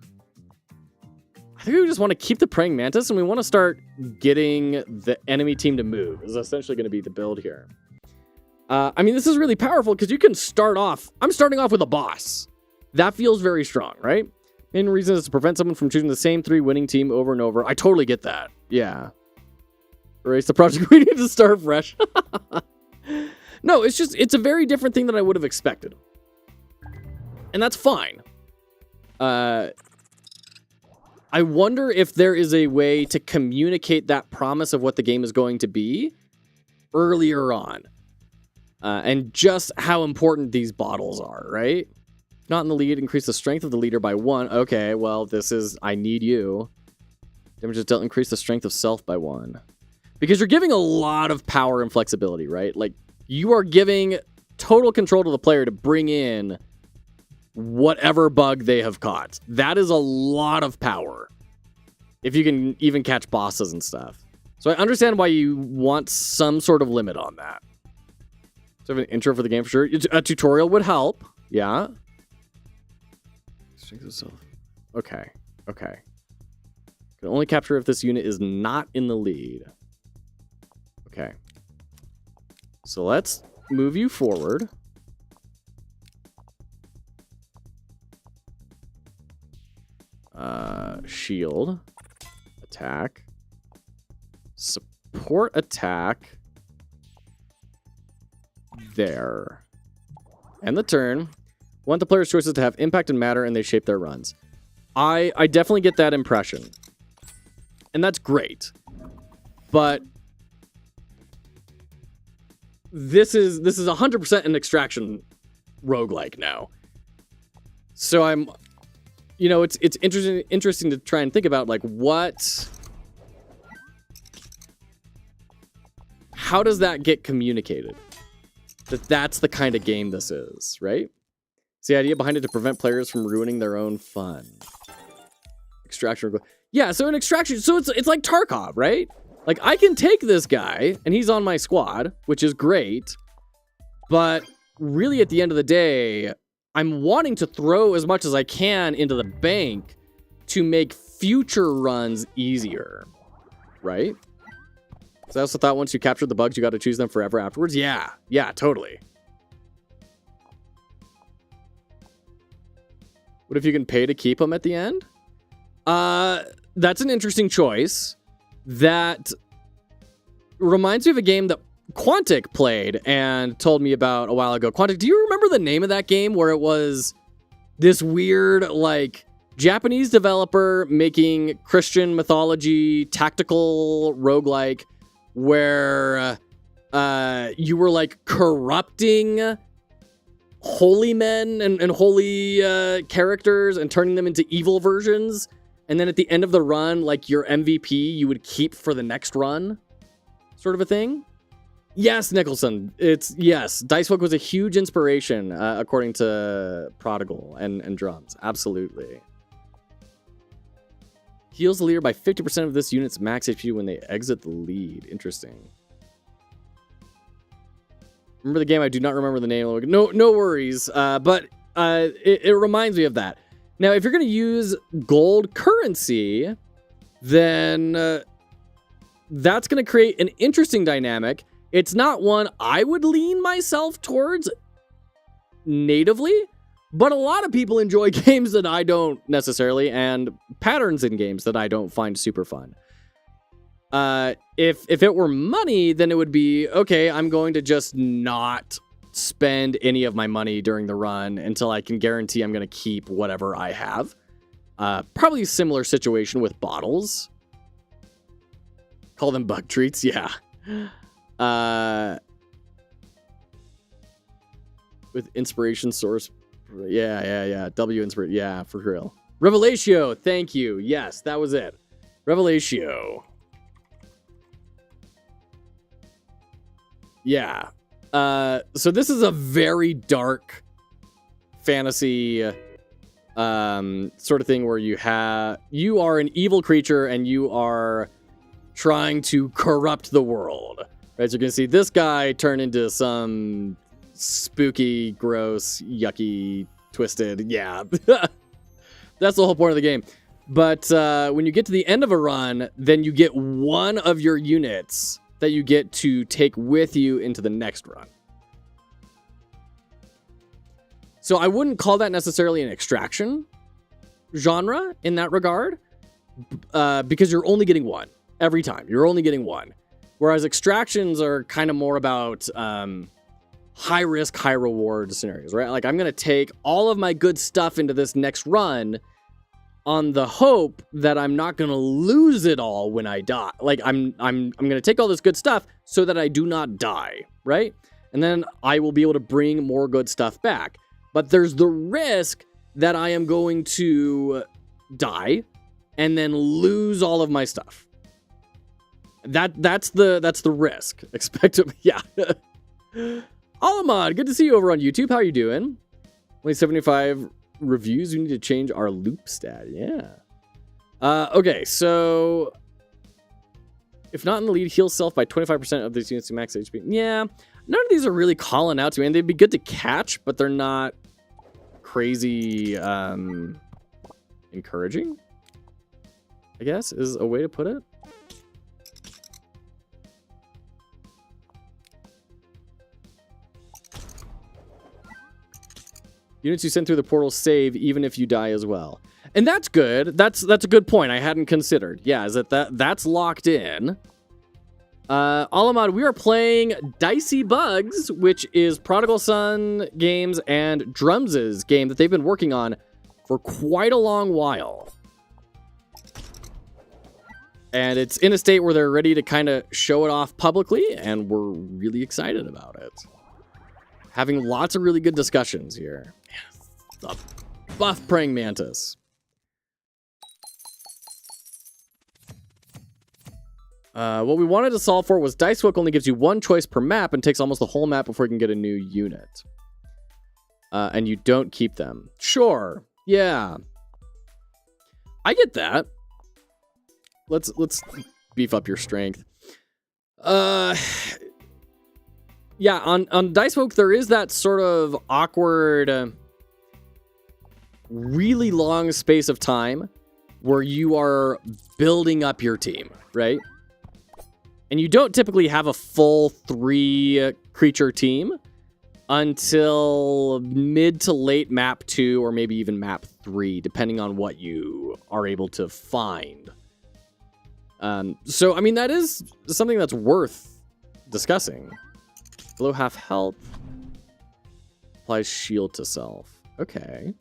I think we just want to keep the praying mantis, and we want to start getting the enemy team to move. This is essentially going to be the build here. I mean, this is really powerful because you can start off... I'm starting off with a boss. That feels very strong, right? Main reason is to prevent someone from choosing the same 3 winning team over and over. I totally get that. Yeah. Erase the project. We need to start fresh. No, it's a very different thing than I would have expected. And that's fine. I wonder if there is a way to communicate that promise of what the game is going to be earlier on. And just how important these bottles are, right? Not in the lead, increase the strength of the leader by 1. Okay, well, this is, I need you. Damage is dealt, increase the strength of self by 1. Because you're giving a lot of power and flexibility, right? Like, you are giving total control to the player to bring in whatever bug they have caught. That is a lot of power. If you can even catch bosses and stuff. So I understand why you want some sort of limit on that. So I have an intro for the game for sure. A tutorial would help. Yeah. Strength of self. Okay. Okay. Can only capture if this unit is not in the lead. Okay. So let's move you forward. Shield. Attack. Support attack. There. And the turn. Want the player's choices to have impact and matter, and they shape their runs. I definitely get that impression. And that's great. But this is 100% an extraction roguelike now. So I'm, you know, it's interesting to try and think about, like, how does that get communicated? That's the kind of game this is, right? It's the idea behind it to prevent players from ruining their own fun. Extraction. Yeah, so an extraction, so it's like Tarkov, right? Like, I can take this guy, and he's on my squad, which is great, but really at the end of the day, I'm wanting to throw as much as I can into the bank to make future runs easier, right? So I also thought once you captured the bugs, you got to choose them forever afterwards. Yeah, totally. What if you can pay to keep them at the end? That's an interesting choice. That reminds me of a game that Quantic played and told me about a while ago. Quantic, do you remember the name of that game where it was this weird, like, Japanese developer making Christian mythology tactical roguelike where you were, like, corrupting holy men and holy characters and turning them into evil versions? And then at the end of the run, like, your MVP you would keep for the next run, sort of a thing. Yes, Nicholson. Yes. Dicefolk was a huge inspiration, according to Prodigal and Drums. Absolutely. Heals the leader by 50% of this unit's max HP when they exit the lead. Interesting. Remember the game? I do not remember the name. No worries. But it reminds me of that. Now, if you're going to use gold currency, then that's going to create an interesting dynamic. It's not one I would lean myself towards natively, but a lot of people enjoy games that I don't necessarily, and patterns in games that I don't find super fun. If it were money, then it would be, okay, I'm going to just not spend any of my money during the run until I can guarantee I'm going to keep whatever I have. Probably a similar situation with bottles. Call them bug treats, yeah. With inspiration source. Yeah. W inspiration. Yeah, for real. Revelatio, thank you. Yes, that was it. Revelatio. Yeah. So this is a very dark fantasy sort of thing where you are an evil creature and you are trying to corrupt the world. Right, so you can see this guy turn into some spooky, gross, yucky, twisted. Yeah. That's the whole point of the game. But when you get to the end of a run, then you get one of your units that you get to take with you into the next run. So I wouldn't call that necessarily an extraction genre in that regard, because you're only getting one every time. You're only getting one. Whereas extractions are kind of more about high risk, high reward scenarios, right? Like, I'm going to take all of my good stuff into this next run on the hope that I'm not going to lose it all when I die. Like, I'm going to take all this good stuff so that I do not die, right? And then I will be able to bring more good stuff back. But there's the risk that I am going to die and then lose all of my stuff. That's the risk. Expect it, yeah. Alamod, good to see you over on YouTube. How are you doing? Only 75 reviews. We need to change our loop stat. Yeah. Okay, so if not in the lead, heal self by 25% of these units to max HP. Yeah, none of these are really calling out to me, and they'd be good to catch, but they're not crazy encouraging, I guess, is a way to put it. Units you send through the portal save even if you die as well. And that's good. That's a good point I hadn't considered. Yeah, is that's locked in. Alamod, we are playing Dicey Bugs, which is ProdigalSonGames and Drums' game that they've been working on for quite a long while. And it's in a state where they're ready to kind of show it off publicly, and we're really excited about it. Having lots of really good discussions here. The buff praying mantis. What we wanted to solve for was Dice Book only gives you one choice per map and takes almost the whole map before you can get a new unit. And you don't keep them. Sure. Yeah. I get that. Let's beef up your strength. Yeah, on Dice Book, there is that sort of awkward, really long space of time where you are building up your team, right? And you don't typically have a full 3 creature team until mid to late map 2 or maybe even map 3, depending on what you are able to find. So, I mean, that is something that's worth discussing. Below half health. Applies shield to self. Okay.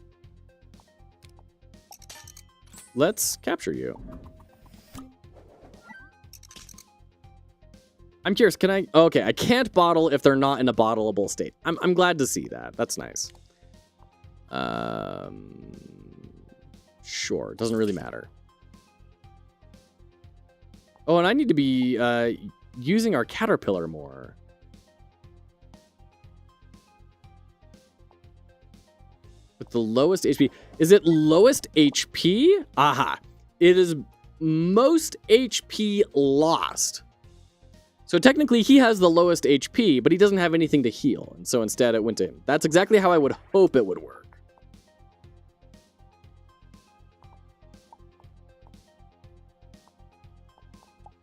Let's capture you. I'm curious, can I... Okay, I can't bottle if they're not in a bottleable state. I'm glad to see that. That's nice. Sure, doesn't really matter. Oh, and I need to be using our caterpillar more. With the lowest HP. Is it lowest HP? Aha. It is most HP lost. So technically he has the lowest HP, but he doesn't have anything to heal. And so instead it went to him. That's exactly how I would hope it would work.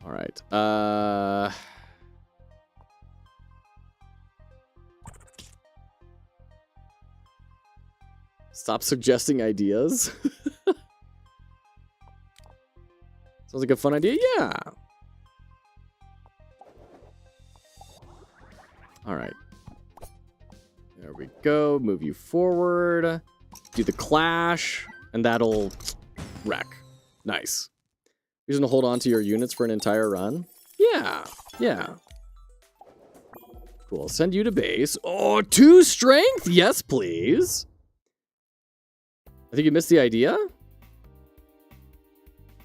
All right. Stop suggesting ideas. Sounds like a fun idea. Yeah. All right. There we go. Move you forward. Do the clash, and that'll wreck. Nice. You're going to hold on to your units for an entire run? Yeah. Yeah. Cool. Send you to base. Oh, 2 strength? Yes, please. I think you missed the idea.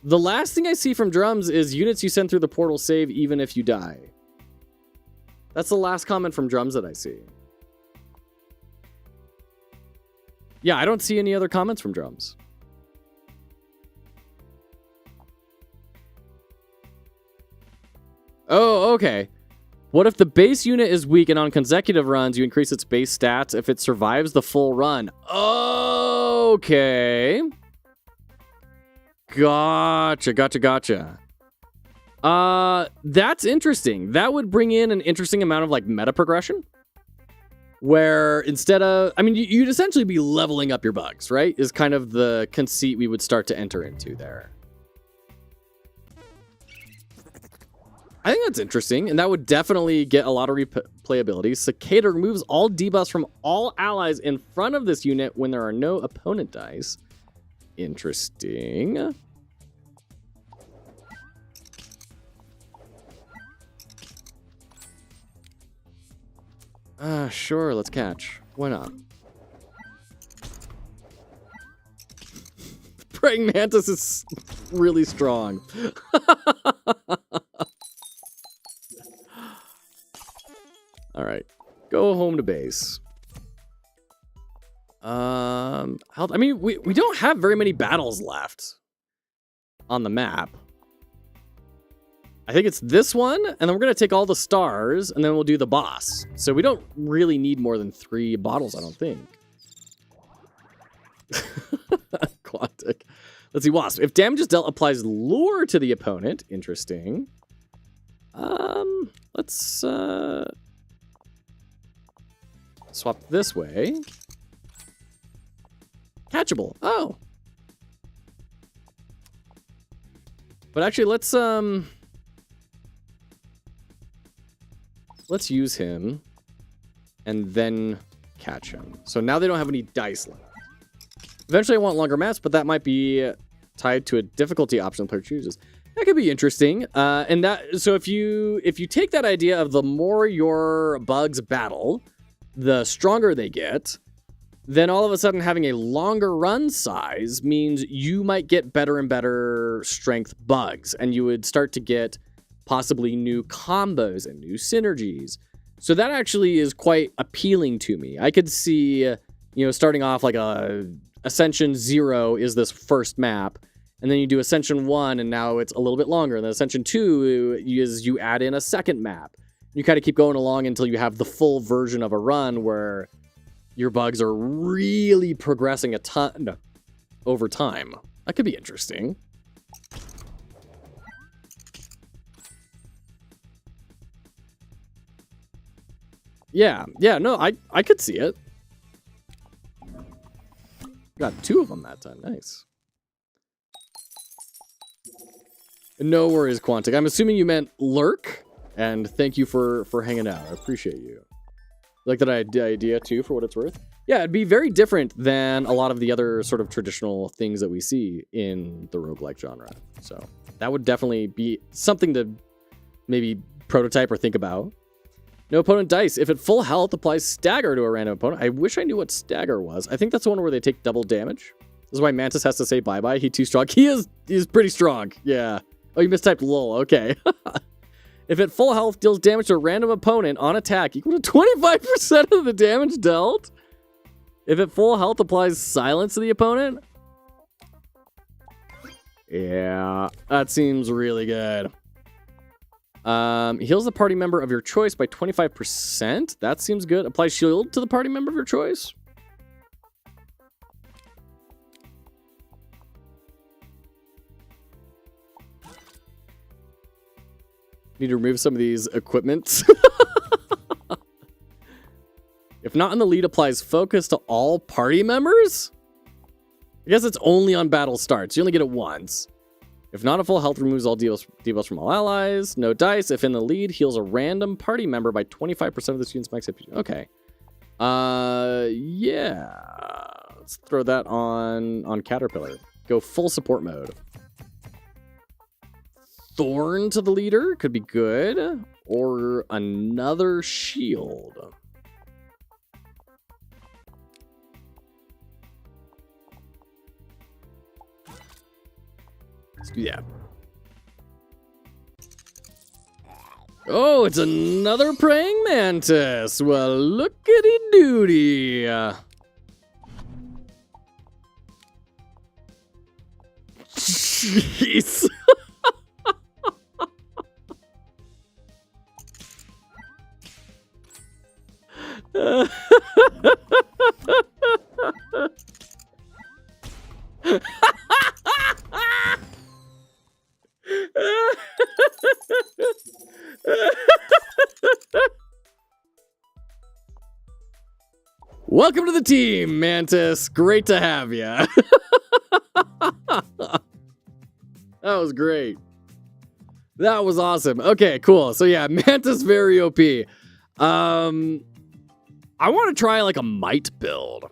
The last thing I see from Drums is units you send through the portal save even if you die. That's the last comment from Drums that I see. Yeah, I don't see any other comments from Drums. Oh, okay. What if the base unit is weak and on consecutive runs you increase its base stats if it survives the full run? Okay. Gotcha. That's interesting. That would bring in an interesting amount of like meta progression. Where instead of, I mean, you'd essentially be leveling up your bugs, right? Is kind of the conceit we would start to enter into there. I think that's interesting, and that would definitely get a lot of replayability. Cicada removes all debuffs from all allies in front of this unit when there are no opponent dice. Interesting. Sure, let's catch. Why not? Praying Mantis is really strong. All right, go home to base. I mean, we don't have very many battles left on the map. I think it's this one, and then we're going to take all the stars, and then we'll do the boss. So we don't really need more than 3 bottles, I don't think. Quantic. Let's see, Wasp. If damage is dealt, applies lure to the opponent. Interesting. Let's swap this way. Catchable. Oh. But actually, let's use him and then catch him. So now they don't have any dice left. Eventually I want longer maps, but that might be tied to a difficulty option the player chooses. That could be interesting. So if you take that idea of the more your bugs battle, the stronger they get, then all of a sudden having a longer run size means you might get better and better strength bugs, and you would start to get possibly new combos and new synergies. So that actually is quite appealing to me. I could see, starting off like Ascension 0 is this first map, and then you do Ascension 1, and now it's a little bit longer. And then Ascension 2 is you add in a second map. You kind of keep going along until you have the full version of a run where your bugs are really progressing a ton over time. That could be interesting. Yeah, no, I could see it. Got 2 of them that time. Nice. No worries, Quantic. I'm assuming you meant lurk, and thank you for hanging out. I appreciate you. Like that idea too, for what it's worth. Yeah, it'd be very different than a lot of the other sort of traditional things that we see in the roguelike genre. So that would definitely be something to maybe prototype or think about. No opponent dice. If at full health, applies stagger to a random opponent. I wish I knew what stagger was. I think that's the one where they take double damage. This is why Mantis has to say bye-bye. He's too strong. He's pretty strong. Yeah. Oh, you mistyped lol. Okay. If at full health, deals damage to a random opponent on attack equal to 25% of the damage dealt. If at full health, applies silence to the opponent. Yeah, that seems really good. Heals the party member of your choice by 25%. That seems good. Apply shield to the party member of your choice. Need to remove some of these equipments. If not in the lead, applies focus to all party members? I guess it's only on battle starts. You only get it once. If not at full health, removes all debuffs from all allies. No dice. If in the lead, heals a random party member by 25% of the student's max HP. Okay. Yeah. Let's throw that on Caterpillar. Go full support mode. Thorn to the leader could be good. Or another shield. Let's do that. Oh, it's another praying mantis. Well, lookity doody. Jeez. Welcome to the team, Mantis. Great to have you. That was great. That was awesome. Okay, cool. So yeah, Mantis very OP. I want to try like a might build.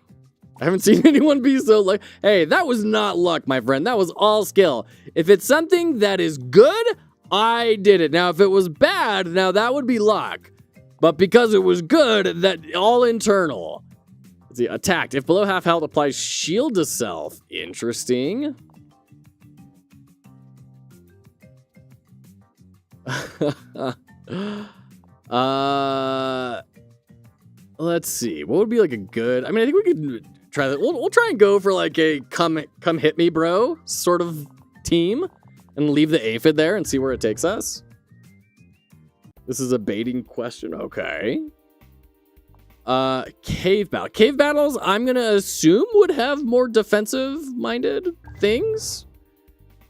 I haven't seen anyone be so like, hey, that was not luck, my friend. That was all skill. If it's something that is good, I did it. Now, if it was bad, now that would be luck. But because it was good, that all internal. Let's see, attacked. If below half health, applies shield to self. Interesting. Let's see. What would be like a good... I mean, I think we could try that. We'll try and go for like a come hit me, bro sort of team and leave the aphid there and see where it takes us. This is a baiting question. Okay. Cave battle. Cave battles, I'm going to assume would have more defensive-minded things.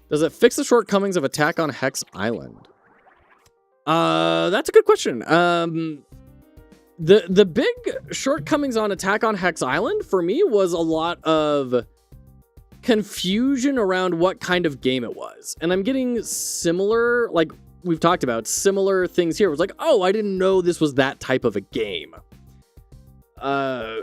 Does it fix the shortcomings of Attack on Hex Island? That's a good question. The big shortcomings on Attack on Hex Island for me was a lot of confusion around what kind of game it was. And I'm getting similar, like we've talked about, similar things here. It was like, oh, I didn't know this was that type of a game. But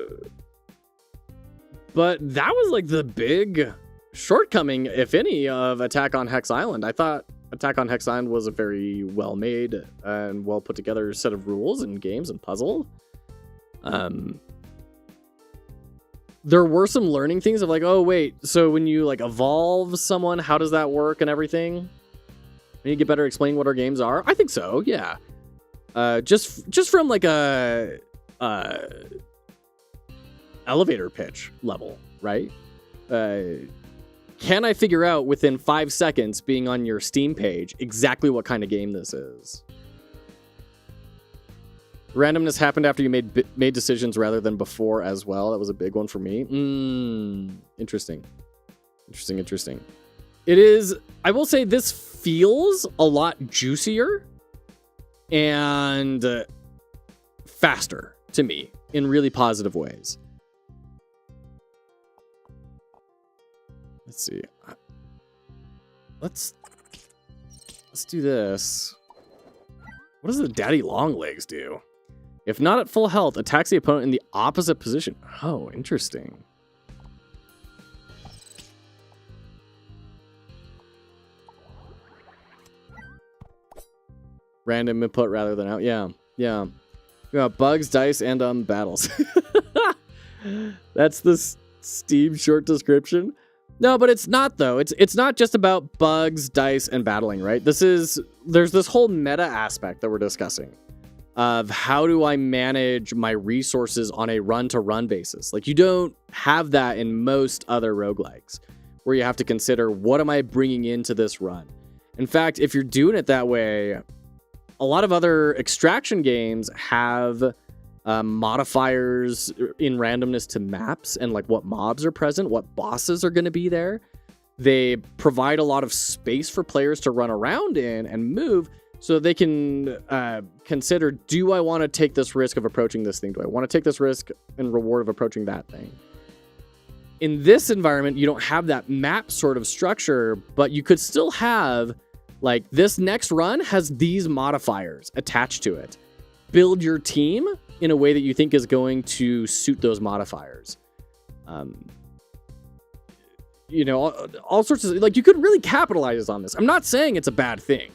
that was like the big shortcoming, if any, of Attack on Hex Island. I thought Attack on Hex Island was a very well-made and well-put-together set of rules and games and puzzle. There were some learning things of like, oh, wait, so when you like evolve someone, how does that work and everything? We need to get better at explaining what our games are. I think so, yeah. Just from like a elevator pitch level, right? Can I figure out within 5 seconds being on your Steam page exactly what kind of game this is? Randomness happened after you made decisions rather than before as well. That was a big one for me. Interesting. Interesting. It is, I will say this feels a lot juicier and faster to me in really positive ways. Let's see. Let's do this. What does the daddy long legs do? If not at full health, attacks the opponent in the opposite position. Oh, interesting. Random input rather than out. Yeah. You got bugs, dice, and battles. That's the Steam short description. No, but it's not though. It's not just about bugs, dice, and battling, right? There's this whole meta aspect that we're discussing of how do I manage my resources on a run-to-run basis. Like you don't have that in most other roguelikes where you have to consider what am I bringing into this run. In fact, if you're doing it that way, a lot of other extraction games have modifiers in randomness to maps and like what mobs are present, what bosses are going to be there. They provide a lot of space for players to run around in and move so they can consider, do I want to take this risk of approaching this thing? Do I want to take this risk and reward of approaching that thing? In this environment, you don't have that map sort of structure, but you could still have like this next run has these modifiers attached to it. Build your team in a way that you think is going to suit those modifiers. You know, all sorts of, like, you could really capitalize on this. I'm not saying it's a bad thing,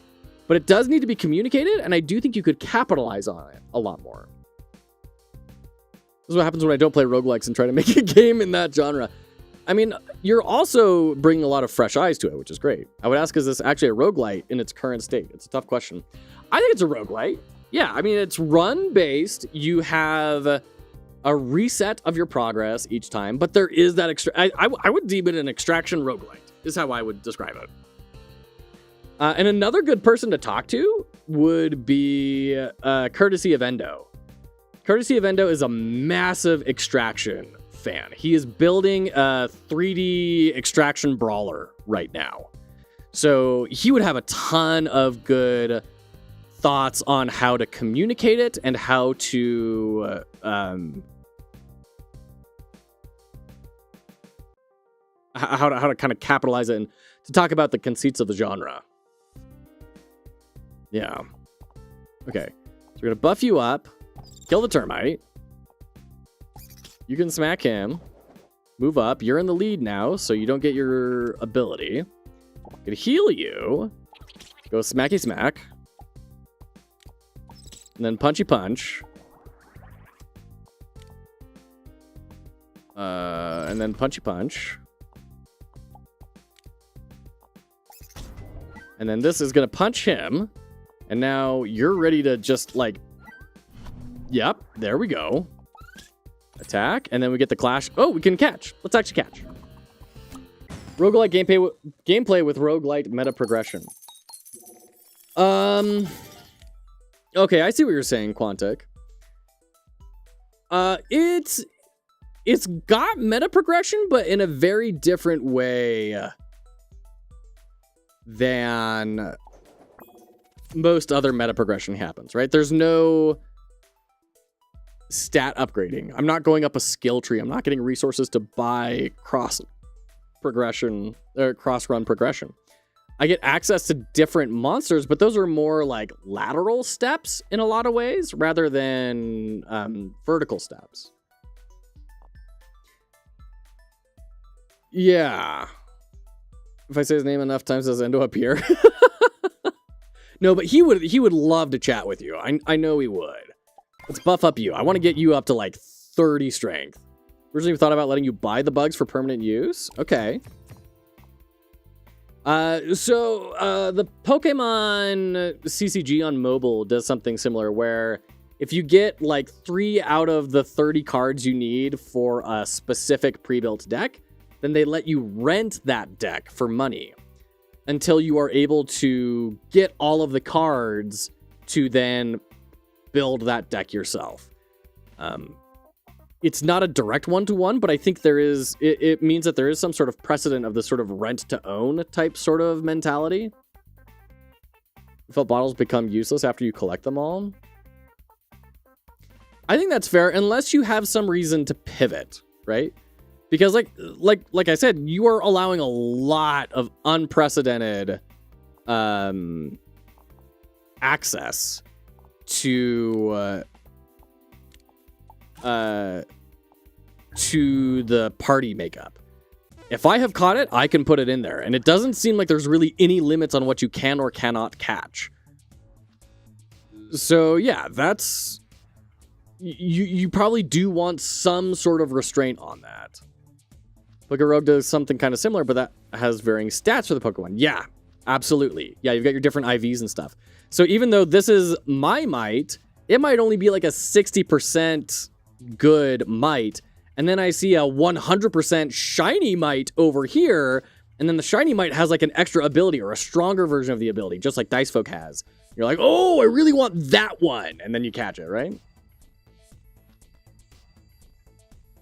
but it does need to be communicated, and I do think you could capitalize on it a lot more. This is what happens when I don't play roguelikes and try to make a game in that genre. I mean, you're also bringing a lot of fresh eyes to it, which is great. I would ask, is this actually a roguelite in its current state? It's a tough question. I think it's a roguelite. Yeah, I mean, it's run-based. You have a reset of your progress each time, but there is that I would deem it an extraction roguelite, is how I would describe it. And another good person to talk to would be Courtesy of Endo. Courtesy of Endo is a massive extraction fan. He is building a 3D extraction brawler right now. So he would have a ton of good thoughts on how to communicate it and how to how to kind of capitalize it and to talk about the conceits of the genre. Yeah. Okay. So we're going to buff you up. Kill the termite. You can smack him. Move up. You're in the lead now, so you don't get your ability. Gonna heal you. Go smacky smack. And then punchy punch. And then punchy punch. And then this is gonna punch him. And now you're ready to just like... Yep, there we go. Attack, and then we get the clash. Oh, we can catch. Let's actually catch. Roguelike gameplay with roguelite meta progression. Okay, I see what you're saying, Quantic. It's got meta progression, but in a very different way than most other meta progression happens, right? There's no stat upgrading. I'm not going up a skill tree. I'm not getting resources to buy cross progression or cross run progression. I get access to different monsters, but those are more like lateral steps in a lot of ways rather than vertical steps. Yeah. If I say his name enough times, does Endo appear? No, but he would love to chat with you. I know he would. Let's buff up you. I want to get you up to like 30 strength. Originally thought about letting you buy the bugs for permanent use. Okay. The Pokemon CCG on mobile does something similar where if you get like 3 out of the 30 cards you need for a specific pre-built deck, then they let you rent that deck for money until you are able to get all of the cards to then build that deck yourself. It's not a direct one-to-one, but I think there is, it means that there is some sort of precedent of the sort of rent-to-own type sort of mentality. If bottles become useless after you collect them all. I think that's fair, unless you have some reason to pivot, right? Because like I said, you are allowing a lot of unprecedented access to the party makeup. If I have caught it, I can put it in there. And it doesn't seem like there's really any limits on what you can or cannot catch. So yeah, that's... You probably do want some sort of restraint on that. Pokerogue does something kind of similar, but that has varying stats for the Pokemon. Yeah, absolutely. Yeah, you've got your different IVs and stuff. So even though this is my might, it might only be like a 60% good might. And then I see a 100% shiny might over here. And then the shiny might has like an extra ability or a stronger version of the ability, just like Dice Folk has. You're like, oh, I really want that one. And then you catch it, right?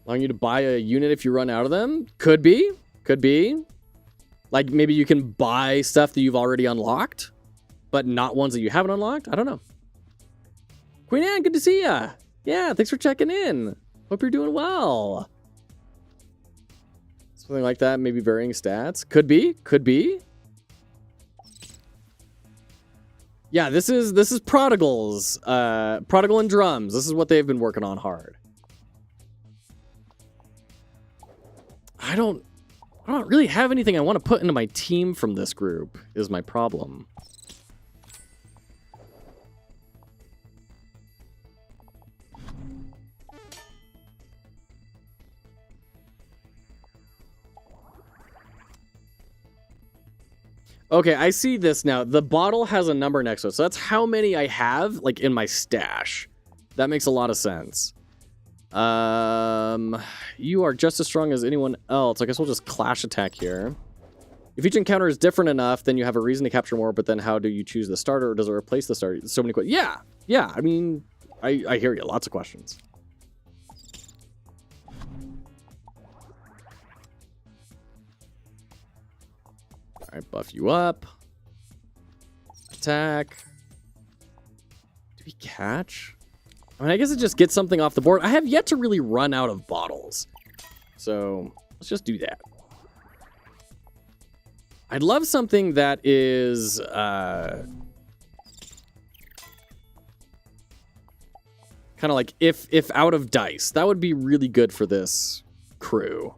Allowing you to buy a unit if you run out of them? Could be. Could be. Like maybe you can buy stuff that you've already unlocked, but not ones that you haven't unlocked? I don't know. Queen Anne, good to see ya. Yeah, thanks for checking in. Hope you're doing well. Something like that, maybe varying stats. Could be, could be. Yeah, this is Prodigals. Prodigal and Drums. This is what they've been working on hard. I don't really have anything I want to put into my team from this group, is my problem. Okay, I see this now. The bottle has a number next to it, so that's how many I have, like, in my stash. That makes a lot of sense. You are just as strong as anyone else. I guess we'll just clash attack here. If each encounter is different enough, then you have a reason to capture more, but then how do you choose the starter, or does it replace the starter? So many questions. Yeah, I mean, I hear you. Lots of questions. Alright, buff you up. Attack. Do we catch? I mean, I guess it just gets something off the board. I have yet to really run out of bottles. So, let's just do that. I'd love something that is Kind of like if out of dice. That would be really good for this crew.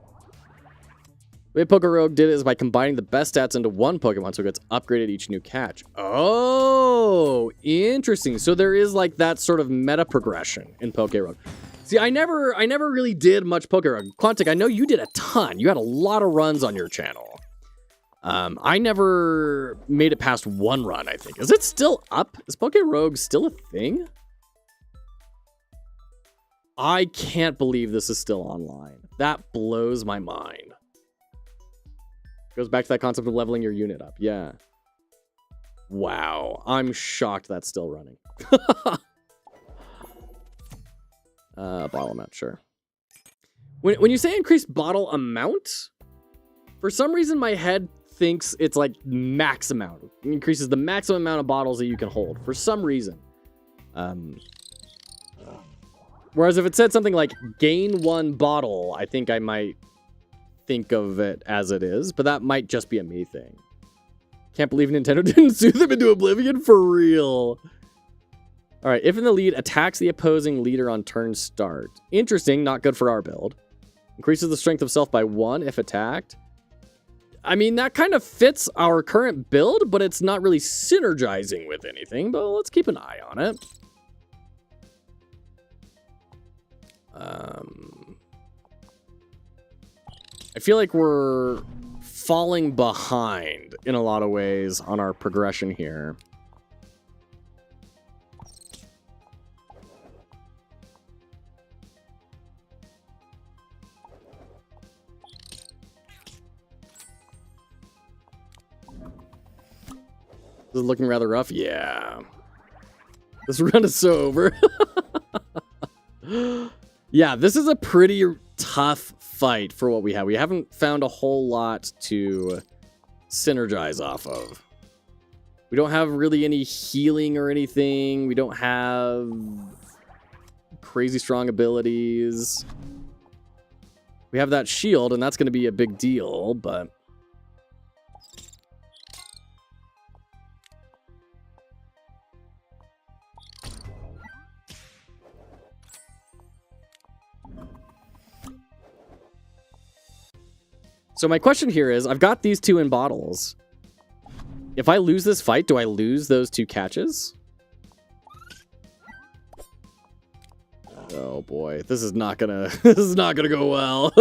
The way Pokerogue did it is by combining the best stats into one Pokemon so it gets upgraded each new catch. Oh, interesting. So there is like that sort of meta progression in Pokerogue. See, I never really did much Pokerogue. Quantic, I know you did a ton. You had a lot of runs on your channel. I never made it past one run, I think. Is it still up? Is Pokerogue still a thing? I can't believe this is still online. That blows my mind. Goes back to that concept of leveling your unit up. Yeah. Wow. I'm shocked that's still running. Bottle amount, sure. When you say increased bottle amount, for some reason my head thinks it's like max amount. It increases the maximum amount of bottles that you can hold for some reason. Whereas if it said something like gain 1 bottle, I think I might think of it as it is, but that might just be a me thing. Can't believe Nintendo didn't sue them into oblivion for real. All right, if in the lead, attacks the opposing leader on turn start. Interesting, not good for our build. Increases the strength of self by 1 if attacked. I mean, that kind of fits our current build, but it's not really synergizing with anything, but let's keep an eye on it. I feel like we're falling behind in a lot of ways on our progression here. This is looking rather rough. Yeah. This run is so over. Yeah, this is a pretty tough fight for what we have. We haven't found a whole lot to synergize off of. We don't have really any healing or anything. We don't have crazy strong abilities. We have that shield, and that's going to be a big deal, but... So my question here is, I've got these 2 in bottles. If I lose this fight, do I lose those 2 catches? Oh boy, this is not gonna go well.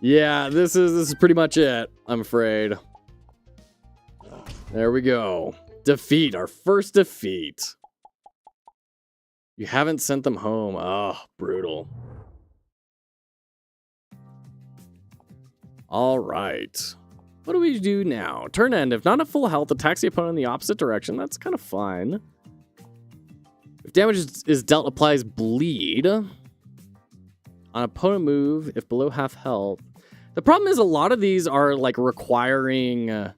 Yeah, this is pretty much it, I'm afraid. There we go. Defeat, our first defeat. You haven't sent them home. Oh, brutal. All right. What do we do now? Turn end. If not at full health, attacks the opponent in the opposite direction. That's kind of fine. If damage is dealt, applies bleed. On opponent move, if below half health. The problem is a lot of these are like requiring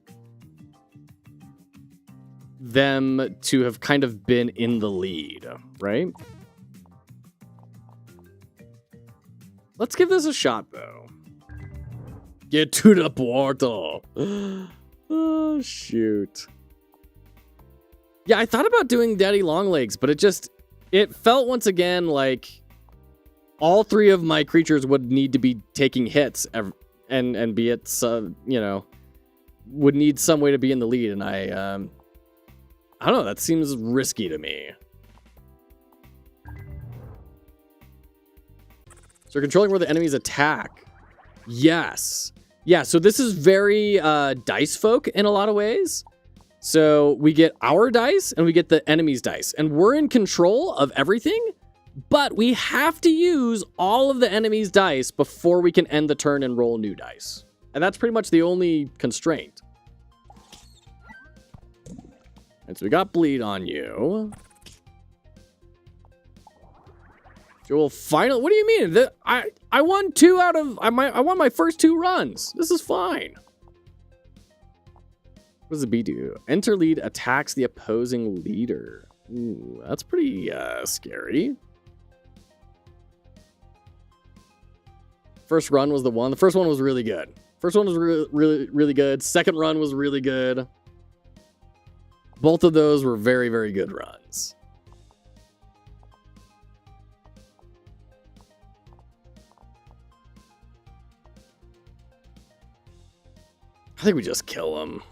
them to have kind of been in the lead, right? Let's give this a shot, though. Get to the portal. Oh, shoot. Yeah, I thought about doing Daddy Longlegs, but it felt once again like all 3 of my creatures would need to be taking hits and be it, you know, would need some way to be in the lead. And I don't know, that seems risky to me. So you're controlling where the enemies attack. Yes. Yeah, so this is very dice folk in a lot of ways. So we get our dice and we get the enemy's dice. And we're in control of everything, but we have to use all of the enemy's dice before we can end the turn and roll new dice. And that's pretty much the only constraint. And so we got bleed on you. Joel, final. What do you mean? I won 2 out of I won my first 2 runs. This is fine. What does the B do? Enter lead attacks the opposing leader. Ooh, that's pretty scary. First run was the one. The first one was really good. First one was really good. Second run was really good. Both of those were very, very good runs. I think we just kill him.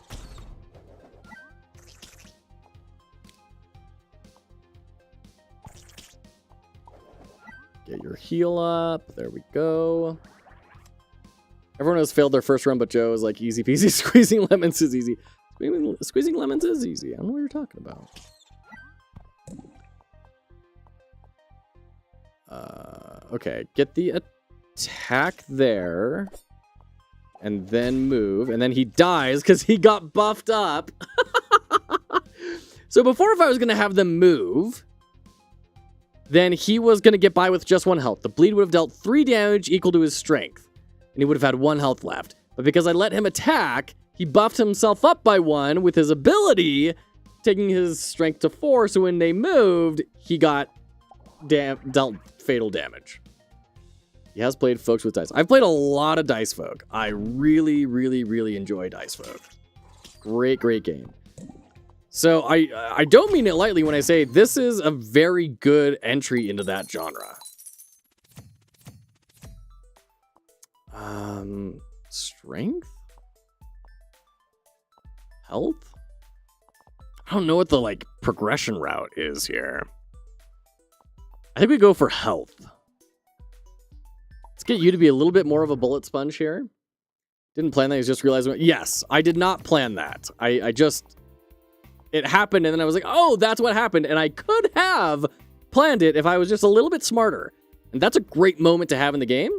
Get your heal up. There we go. Everyone has failed their first run, but Joe is like, easy peasy. Squeezing lemons is easy. Squeezing lemons is easy. I don't know what you're talking about. Okay, get the attack there. And then move. And then he dies because he got buffed up. So before, if I was going to have them move, then he was going to get by with just 1 health. The bleed would have dealt 3 damage equal to his strength. And he would have had 1 health left. But because I let him attack, he buffed himself up by 1 with his ability, taking his strength to 4. So when they moved, he got dealt fatal damage. He has played Folks with Dice. I've played a lot of Dice Folk. I really, really, really enjoy Dice Folk. Great, great game. So I don't mean it lightly when I say this is a very good entry into that genre. Strength? Health? I don't know what the, like, progression route is here. I think we go for health. Let's get you to be a little bit more of a bullet sponge here. Didn't plan that, he's just realizing. Yes, I did not plan that. I just... It happened, and then I was like, oh, that's what happened. And I could have planned it if I was just a little bit smarter. And that's a great moment to have in the game.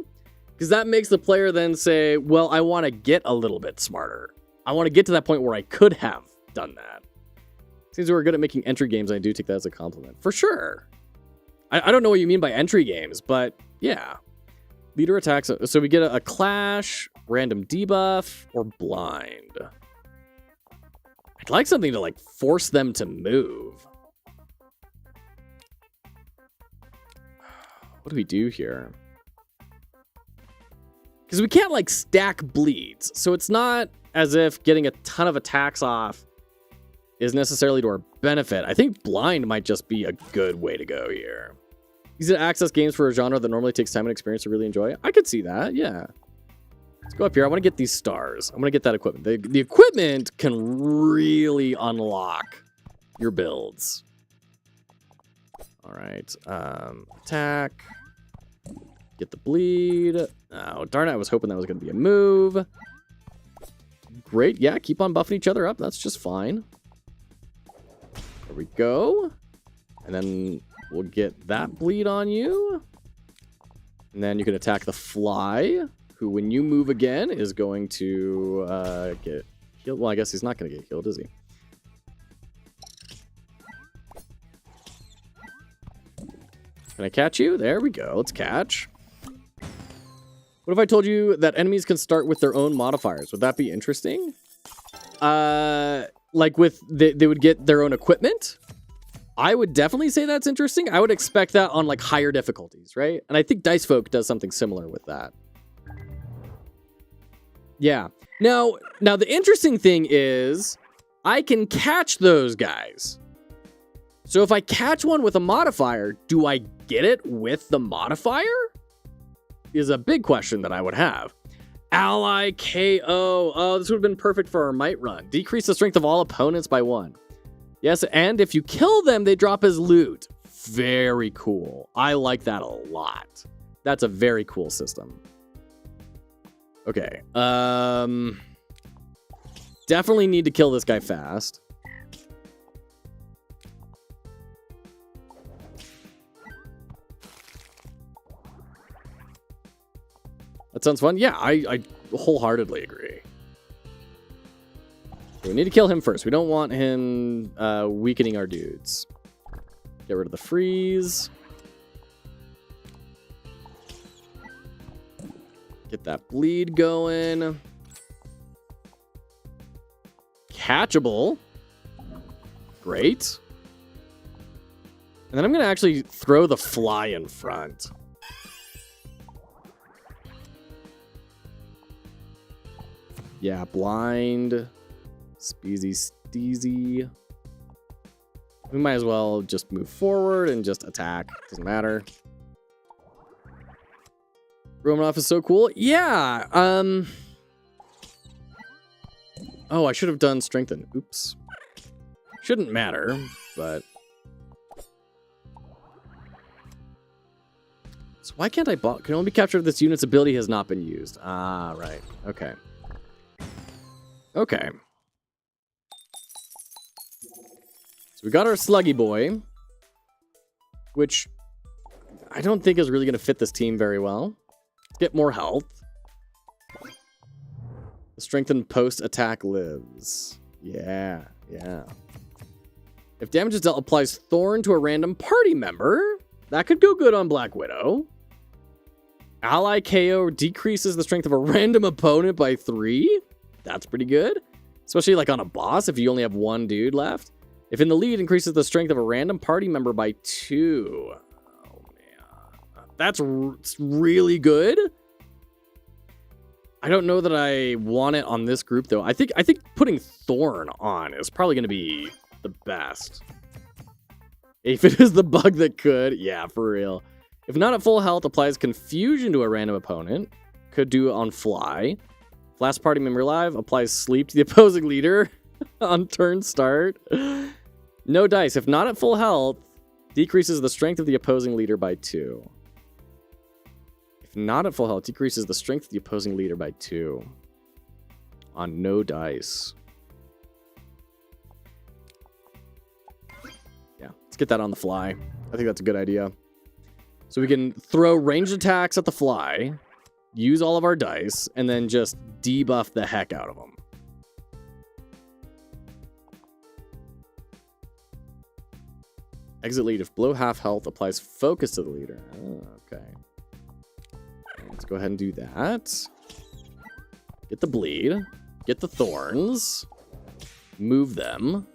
Because that makes the player then say, well, I want to get a little bit smarter. I want to get to that point where I could have done that. Seems we're good at making entry games. I do take that as a compliment. For sure. I don't know what you mean by entry games, but yeah. Leader attacks. So we get a clash, random debuff, or blind. I'd like something to, like, force them to move. What do we do here? Because we can't, like, stack bleeds. So it's not as if getting a ton of attacks off is necessarily to our benefit. I think blind might just be a good way to go here. Easy to access games for a genre that normally takes time and experience to really enjoy. I could see that, yeah. Let's go up here. I want to get these stars. I'm going to get that equipment. The equipment can really unlock your builds. All right. Attack. Get the bleed. Oh, darn it. I was hoping that was going to be a move. Great. Yeah, keep on buffing each other up. That's just fine. There we go. And then we'll get that bleed on you. And then you can attack the fly, who, when you move again, is going to get healed. Well, I guess he's not going to get healed, is he? Can I catch you? There we go. Let's catch. What if I told you that enemies can start with their own modifiers? Would that be interesting? Like with they would get their own equipment? I would definitely say that's interesting. I would expect that on, like, higher difficulties, right? And I think Dice Folk does something similar with that. Yeah. Now the interesting thing is I can catch those guys. So if I catch one with a modifier, do I get it with the modifier? Is a big question that I would have. Ally KO. Oh, this would have been perfect for our might run. Decrease the strength of all opponents by 1. Yes, and if you kill them, they drop as loot. Very cool. I like that a lot. That's a very cool system. Okay. Definitely need to kill this guy fast. That sounds fun. Yeah, I wholeheartedly agree. We need to kill him first. We don't want him weakening our dudes. Get rid of the freeze. Get that bleed going. Catchable. Great. And then I'm going to actually throw the fly in front. Yeah, blind. Speezy steezy. We might as well just move forward and just attack. Doesn't matter. Romanoff is so cool. Yeah. Oh, I should have done strengthen. Oops. Shouldn't matter, but... So why can't I block? Can only be captured if this unit's ability has not been used. Ah, right. Okay. Okay. So we got our Sluggy Boy, which I don't think is really going to fit this team very well. Let's get more health. The strengthened post-attack lives. Yeah, yeah. If damage is dealt, applies Thorn to a random party member. That could go good on Black Widow. Ally KO decreases the strength of a random opponent by 3. That's pretty good. Especially like on a boss if you only have one dude left. If in the lead, increases the strength of a random party member by 2. Oh, man. That's really good. I don't know that I want it on this group, though. I think putting Thorn on is probably going to be the best. If it is the bug that could, yeah, for real. If not at full health, applies Confusion to a random opponent. Could do it on Fly. Last party member alive, applies Sleep to the opposing leader on turn start. No dice. If not at full health, decreases the strength of the opposing leader by 2. If not at full health, decreases the strength of the opposing leader by 2. On no dice. Yeah, let's get that on the Fly. I think that's a good idea. So we can throw ranged attacks at the Fly, use all of our dice, and then just debuff the heck out of them. Exit lead. If below half health, applies focus to the leader. Oh, okay. Let's go ahead and do that. Get the bleed. Get the thorns. Move them.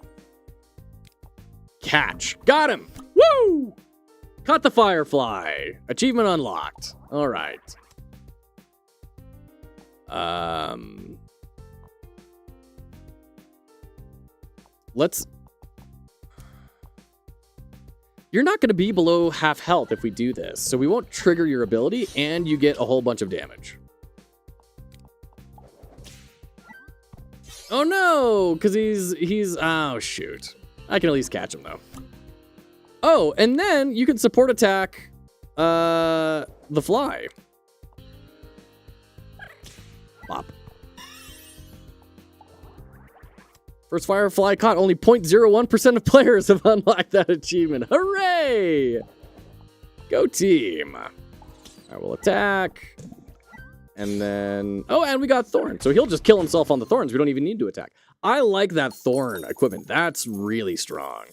Catch. Got him! Woo! Caught the Firefly. Achievement unlocked. All right. Let's... You're not going to be below half health if we do this, so we won't trigger your ability, and you get a whole bunch of damage. Oh no, because he's... Oh, shoot. I can at least catch him, though. Oh, and then you can support attack the Fly. Bop. First Firefly caught. Only 0.01% of players have unlocked that achievement. Hooray! Go team. All right, we'll attack. And then... Oh, and we got Thorn. So he'll just kill himself on the Thorns. We don't even need to attack. I like that Thorn equipment. That's really strong.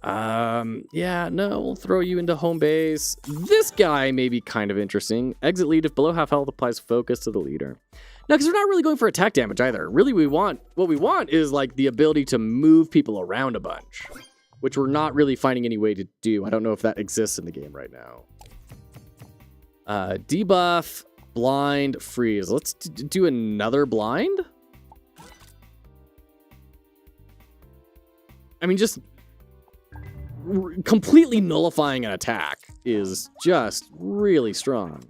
Yeah, no, we'll throw you into home base. This guy may be kind of interesting. Exit lead. If below half health, applies focus to the leader. No, because we're not really going for attack damage either. Really, what we want is like the ability to move people around a bunch, which we're not really finding any way to do. I don't know if that exists in the game right now. Debuff, blind, freeze. Let's do another blind. I mean, just completely nullifying an attack is just really strong.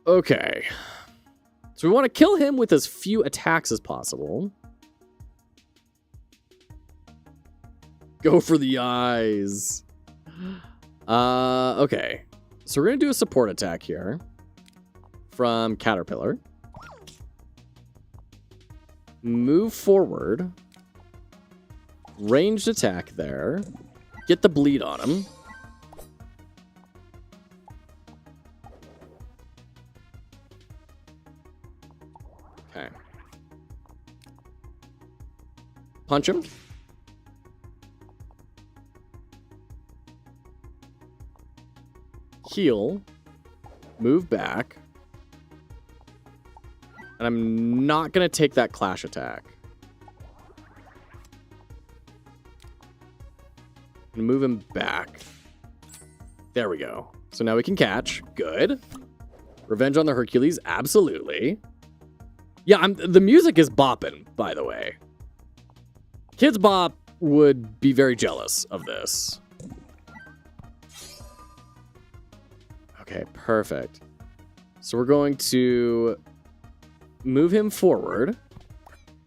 Okay. So we want to kill him with as few attacks as possible. Go for the eyes. Okay. So we're going to do a support attack here from Caterpillar. Move forward. Ranged attack there. Get the bleed on him. Okay. Punch him. Heal. Move back. And I'm not going to take that clash attack. I'm going to move him back. There we go. So now we can catch. Good. Revenge on the Hercules. Absolutely. Yeah, the music is bopping, by the way. Kids Bop would be very jealous of this. Okay, perfect. So we're going to move him forward.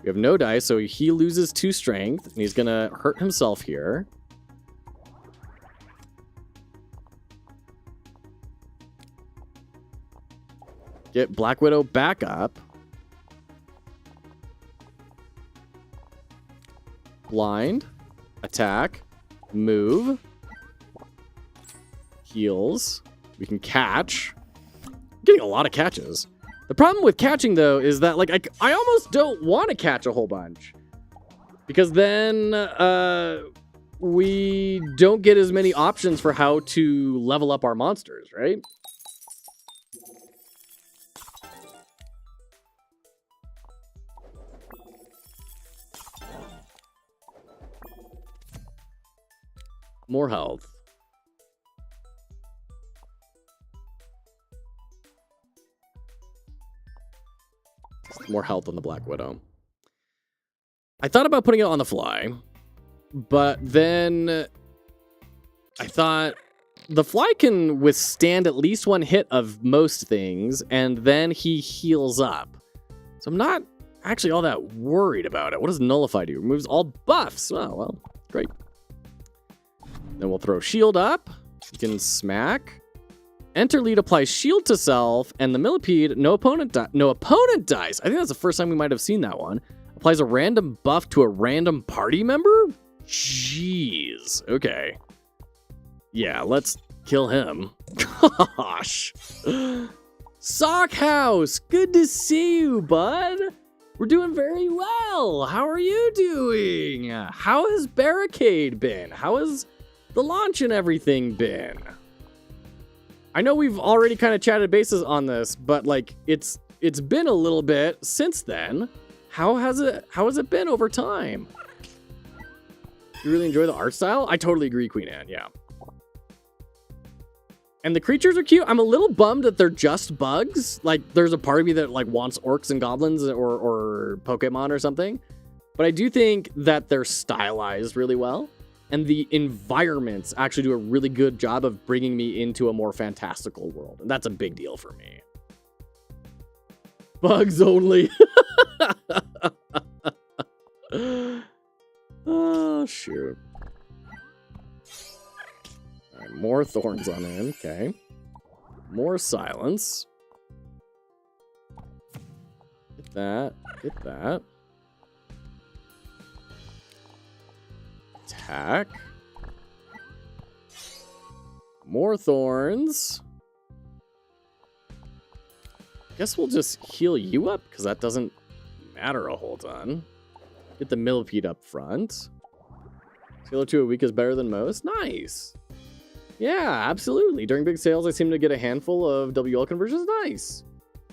We have no dice, so he loses 2 strength, and he's gonna hurt himself here. Get Black Widow back up. Blind. Attack. Move. Heals. We can catch. Getting a lot of catches. The problem with catching, though, is that like I almost don't want to catch a whole bunch. Because then we don't get as many options for how to level up our monsters, right? More health. More health on the Black Widow. I thought about putting it on the fly, but then I thought the fly can withstand at least 1 hit of most things, and then he heals up. So I'm not actually all that worried about it. What does Nullify do? Removes all buffs. Oh, well, great. Then we'll throw shield up. You can smack. Enter lead applies shield to self, and the millipede, no opponent dice. I think that's the first time we might have seen that one. Applies a random buff to a random party member? Jeez. Okay. Yeah, let's kill him. Gosh. Sock House, good to see you, bud. We're doing very well. How are you doing? How has Barricade been? How has the launch and everything been? I know we've already kind of chatted bases on this, but like it's been a little bit since then. How has it been over time? You really enjoy the art style? I totally agree, Queen Anne, yeah. And the creatures are cute. I'm a little bummed that they're just bugs. Like there's a part of me that like wants orcs and goblins or Pokemon or something. But I do think that they're stylized really well. And the environments actually do a really good job of bringing me into a more fantastical world. And that's a big deal for me. Bugs only. Oh, shoot. All right, more thorns on him. Okay. More silence. Get that. Get that. Attack. More thorns. Guess we'll just heal you up, because that doesn't matter a whole ton. Get the millipede up front. Scale 2 a week is better than most. Nice. Yeah, absolutely. During big sales, I seem to get a handful of WL conversions. Nice.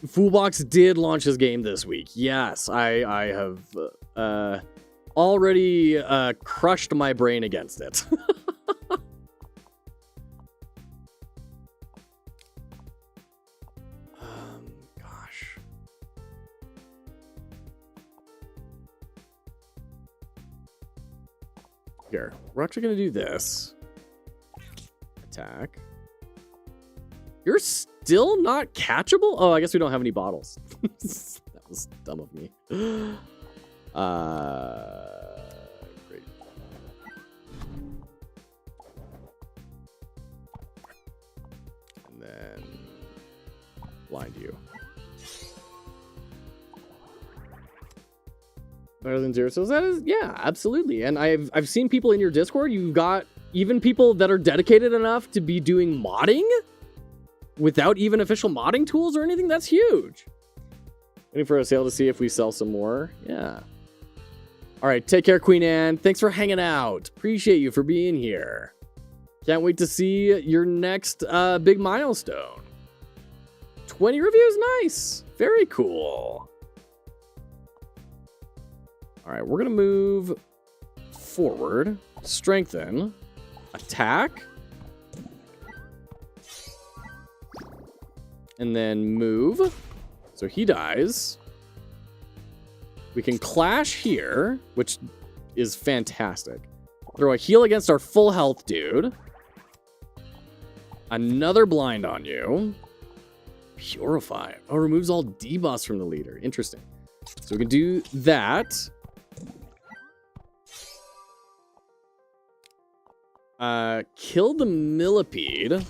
Foolbox did launch his game this week. Yes, I have already crushed my brain against it. Gosh. Here, we're actually going to do this. Attack. You're still not catchable? Oh, I guess we don't have any bottles. That was dumb of me. Great. And then blind you. Better than 0 souls? That is, yeah, absolutely. And I've seen people in your Discord. You've got even people that are dedicated enough to be doing modding without even official modding tools or anything. That's huge. Waiting for a sale to see if we sell some more. Yeah. All right, take care, Queen Anne. Thanks for hanging out. Appreciate you for being here. Can't wait to see your next big milestone. 20 reviews, nice. Very cool. All right, we're gonna move forward, strengthen, attack, and then move. So he dies. We can clash here, which is fantastic. Throw a heal against our full health dude. Another blind on you. Purify. Oh, removes all debuffs from the leader. Interesting. So we can do that. Kill the millipede.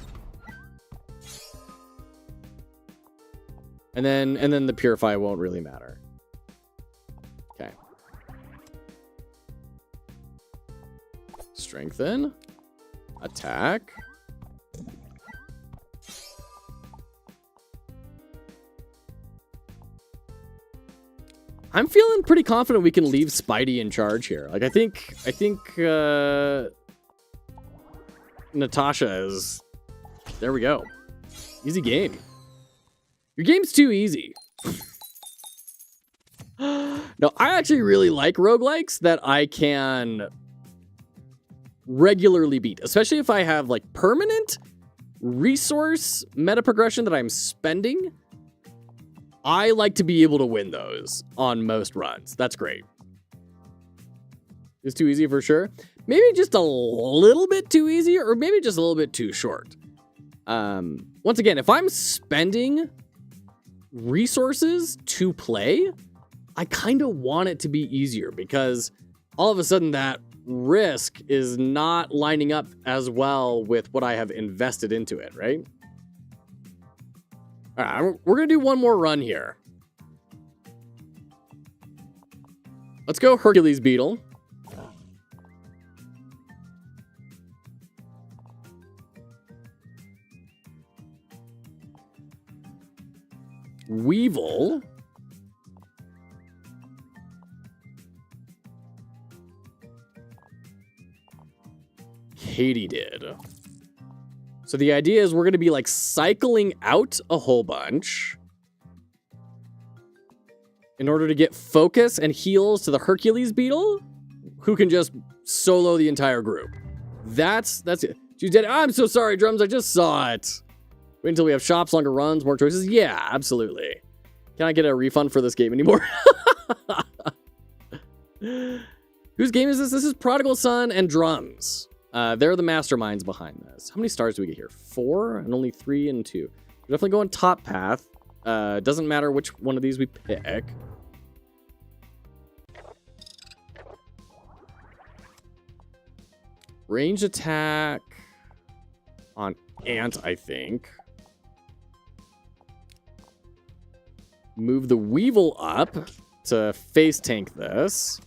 And then the purify won't really matter. Okay. Strengthen. Attack. I'm feeling pretty confident we can leave Spidey in charge here. Like I think Natasha is... There we go. Easy game. Your game's too easy. No, I actually really like roguelikes that I can regularly beat, especially if I have like permanent resource meta progression that I'm spending. I like to be able to win those on most runs. That's great. It's too easy for sure. Maybe just a little bit too easy, or maybe just a little bit too short. Once again, if I'm spending resources to play, I kind of want it to be easier, because all of a sudden that risk is not lining up as well with what I have invested into it, right? All right, we're going to do one more run here. Let's go Hercules Beetle. Weevil. Katydid. So the idea is we're going to be like cycling out a whole bunch in order to get focus and heals to the Hercules Beetle, who can just solo the entire group. That's it. She's dead. I'm so sorry, Drums. I just saw it. Wait until we have shops, longer runs, more choices. Yeah, absolutely. Can I get a refund for this game anymore? Whose game is this? This is Prodigal Son and Drums. They're the masterminds behind this. How many stars do we get here? 4 and only 3 and 2. We're definitely going top path. Doesn't matter which one of these we pick. Range attack on Ant, I think. Move the Weevil up to face tank this.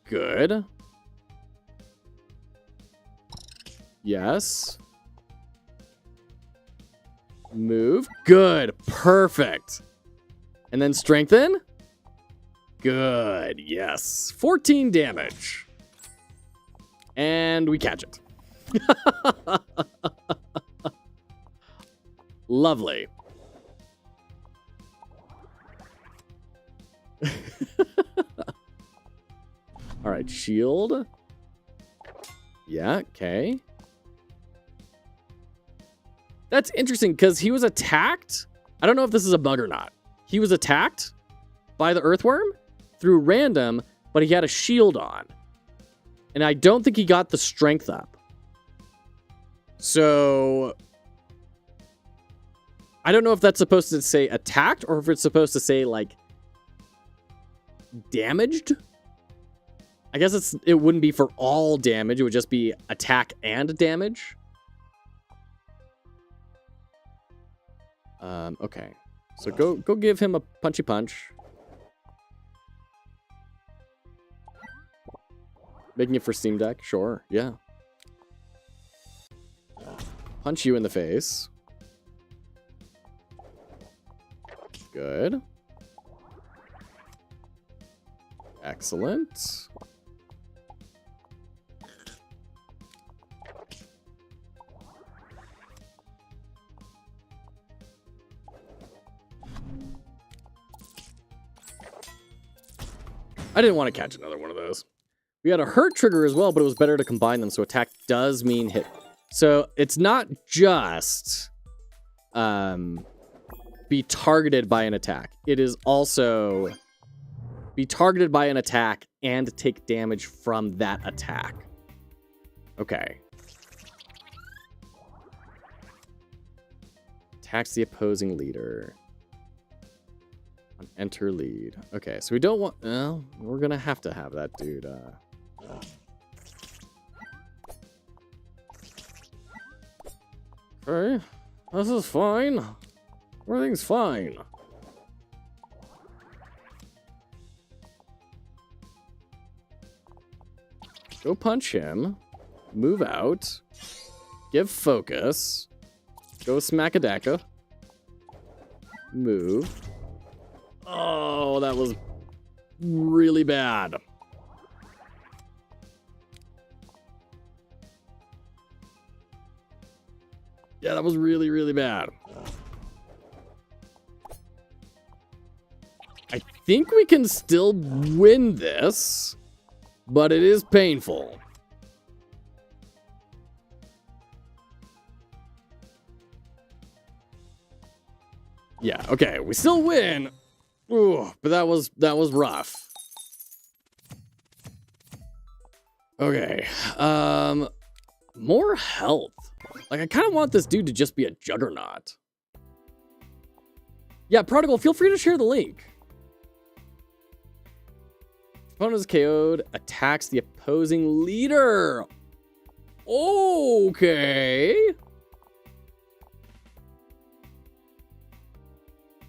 Good. Yes. Move. Good. Perfect. And then strengthen. Good. Yes. 14 damage. And we catch it. Lovely. All right, shield. Yeah, okay. That's interesting because he was attacked. I don't know if this is a bug or not. He was attacked by the earthworm through random, but he had a shield on. And I don't think he got the strength up. So I don't know if that's supposed to say attacked or if it's supposed to say like damaged. I guess it wouldn't be for all damage. It would just be attack and damage. Okay. So go give him a punchy punch. Making it for Steam Deck? Sure. Yeah. Punch you in the face. Good. Excellent. I didn't want to catch another one of those. We had a hurt trigger as well, but it was better to combine them, so attack does mean hit. So it's not just be targeted by an attack. It is also be targeted by an attack and take damage from that attack. Okay. Attacks the opposing leader. On enter lead. Okay, so we don't want... Well, we're going to have that dude. Okay, this is fine. Everything's fine. Go punch him. Move out. Give focus. Go smack-a-dacka. Move. Oh, that was really bad. Yeah, that was really, really bad. I think we can still win this, but it is painful. Yeah, okay, we still win. Ooh, but that was rough. Okay. More health. Like, I kind of want this dude to just be a juggernaut. Yeah, Prodigal, feel free to share the link. Opponent is KO'd, attacks the opposing leader. Okay.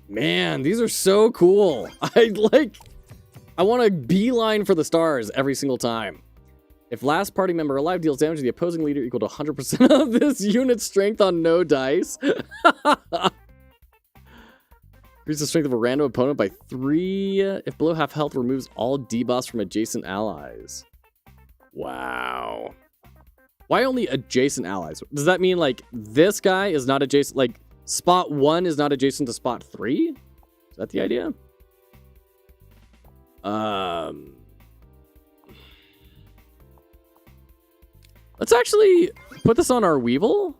Man, these are so cool. I want a beeline for the stars every single time. If last party member alive deals damage to the opposing leader equal to 100% of this unit's strength on no dice. Increase the strength of a random opponent by 3. If below half health, removes all debuffs from adjacent allies. Wow. Why only adjacent allies? Does that mean, like, this guy is not adjacent? Like, spot 1 is not adjacent to spot 3? Is that the idea? Let's actually put this on our Weevil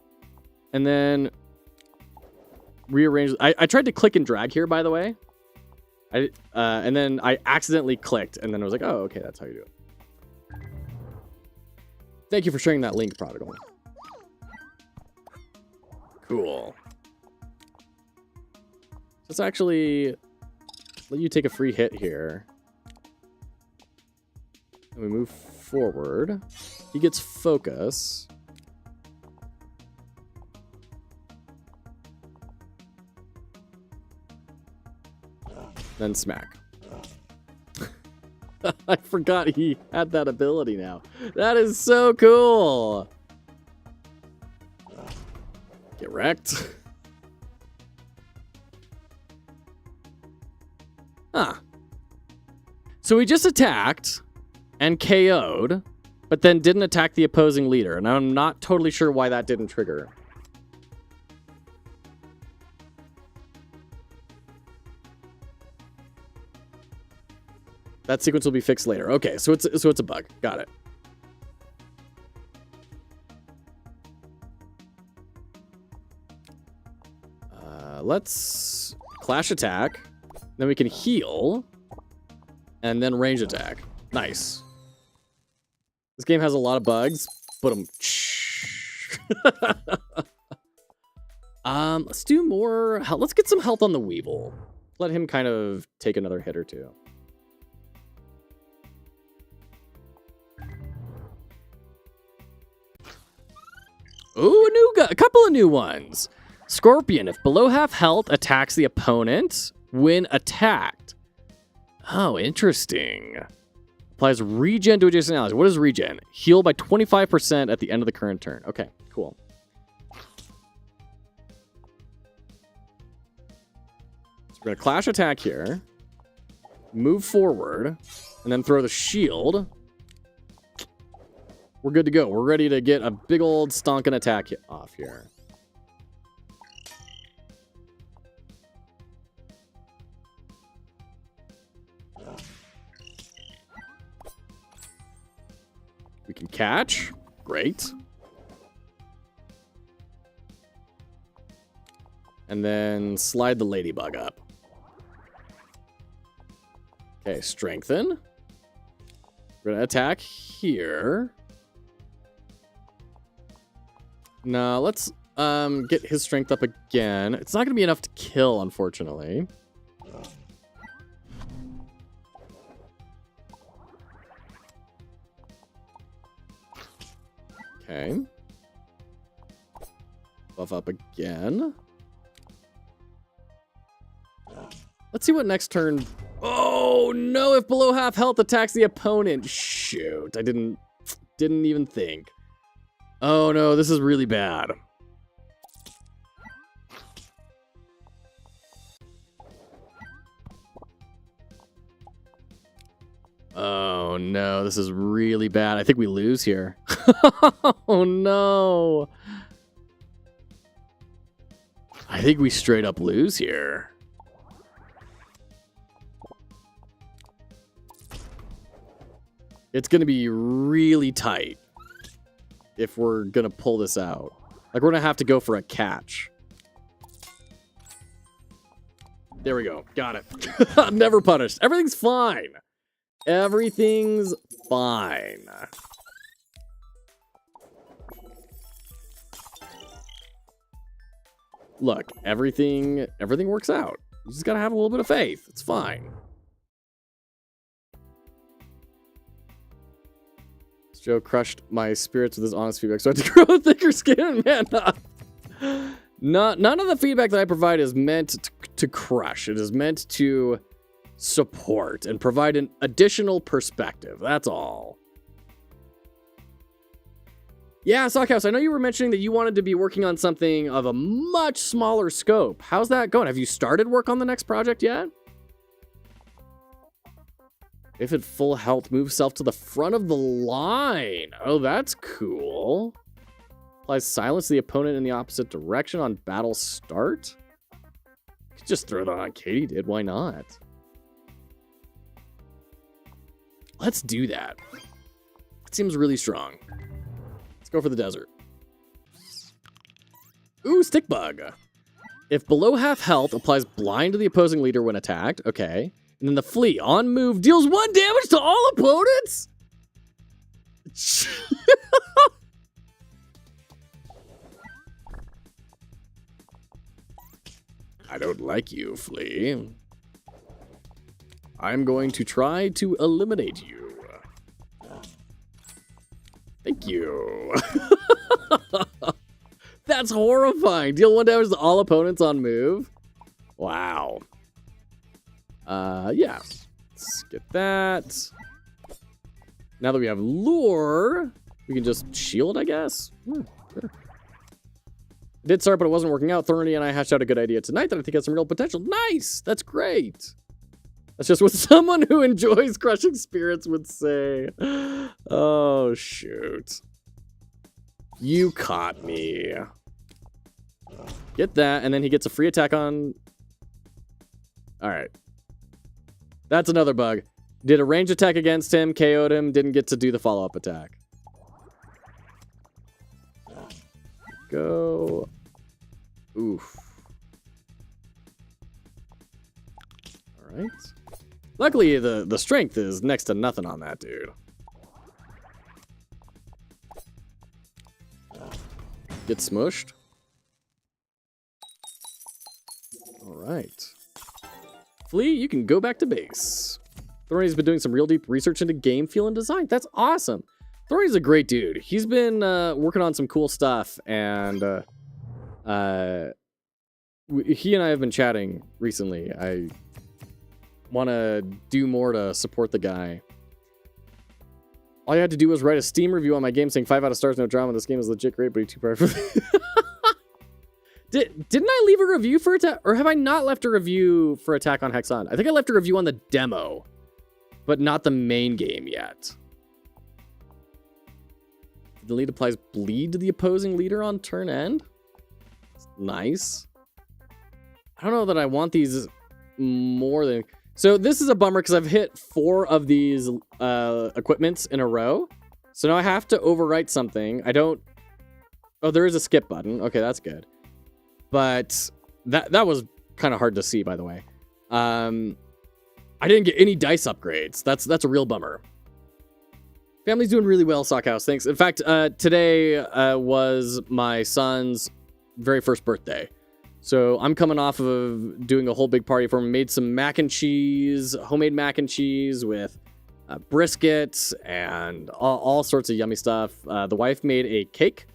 and then rearrange. I tried to click and drag here, by the way. And then I accidentally clicked, and then I was like, oh, okay, that's how you do it. Thank you for sharing that link, Prodigal. Cool. Let's actually let you take a free hit here. And we move forward. He gets focus. Then smack. I forgot he had that ability now. That is so cool. Get wrecked. Huh. So he just attacked and KO'd, but then didn't attack the opposing leader. And I'm not totally sure why that didn't trigger. That sequence will be fixed later. Okay, so it's a bug. Got it. Let's clash attack. Then we can heal. And then range attack. Nice. This game has a lot of bugs, but let's do more health. Let's get some health on the Weevil. Let him kind of take another hit or two. Ooh, a couple of new ones. Scorpion, if below half health, attacks the opponent when attacked. Oh, interesting. Applies regen to adjacent allies. What is regen? Heal by 25% at the end of the current turn. Okay, cool. So we're going to clash attack here. Move forward. And then throw the shield. We're good to go. We're ready to get a big old stonking attack off here. We can catch. Great. And then slide the ladybug up. Okay, strengthen. We're going to attack here. No, let's get his strength up again. It's not going to be enough to kill, unfortunately. Okay. Buff up again. Let's see what next turn... Oh, no, if below half health attacks the opponent. Shoot, I didn't even think. Oh, no, this is really bad. Oh, no, this is really bad. I think we lose here. Oh, no. I think we straight up lose here. It's going to be really tight if we're going to pull this out. Like, we're going to have to go for a catch. There we go. Got it. Never punished. Everything's fine. Everything's fine. Look, everything works out. You just got to have a little bit of faith. It's fine. Joe crushed my spirits with his honest feedback, so I had to grow a thicker skin. Man, none of the feedback that I provide is meant to crush. It is meant to support and provide an additional perspective. That's all. Yeah, Sockhouse, I know you were mentioning that you wanted to be working on something of a much smaller scope. How's that going? Have you started work on the next project yet? If at full health, move self to the front of the line. Oh, that's cool. Applies silence to the opponent in the opposite direction on battle start. You could just throw that on Katie did. Why not? Let's do that. It seems really strong. Let's go for the desert. Ooh, stick bug. If below half health, applies blind to the opposing leader when attacked. Okay. And then the flea on move deals 1 damage to all opponents? I don't like you, flea. I'm going to try to eliminate you. Thank you. That's horrifying. Deal 1 damage to all opponents on move. Wow. Yeah. Let's get that. Now that we have lure, we can just shield, I guess. Sure. Did start, but it wasn't working out. Thorny and I hashed out a good idea tonight that I think has some real potential. Nice! That's great. That's just what someone who enjoys crushing spirits would say. Oh, shoot. You caught me. Get that, and then he gets a free attack on... Alright. That's another bug. Did a range attack against him, KO'd him, didn't get to do the follow-up attack. Go. Oof. Alright. Luckily, the strength is next to nothing on that dude. Get smushed. Alright. Flea, you can go back to base. Thorny's been doing some real deep research into game feel and design. That's awesome. Thorny's a great dude. He's been working on some cool stuff, and he and I have been chatting recently. I want to do more to support the guy. All you had to do was write a Steam review on my game saying 5 out of stars, no drama. This game is legit great, but too powerful. Didn't I leave a review for Attack? Or have I not left a review for Attack on Hexon? I think I left a review on the demo, but not the main game yet. The lead applies bleed to the opposing leader on turn end. Nice. I don't know that I want these more than... So this is a bummer because I've hit 4 of these equipments in a row. So now I have to overwrite something. I don't... Oh, there is a skip button. Okay, that's good. But that was kind of hard to see, by the way. I didn't get any dice upgrades. That's a real bummer. Family's doing really well, Sockhouse. Thanks. In fact, today was my son's very first birthday. So I'm coming off of doing a whole big party for him. Made some mac and cheese, homemade mac and cheese with brisket and all sorts of yummy stuff. The wife made a cake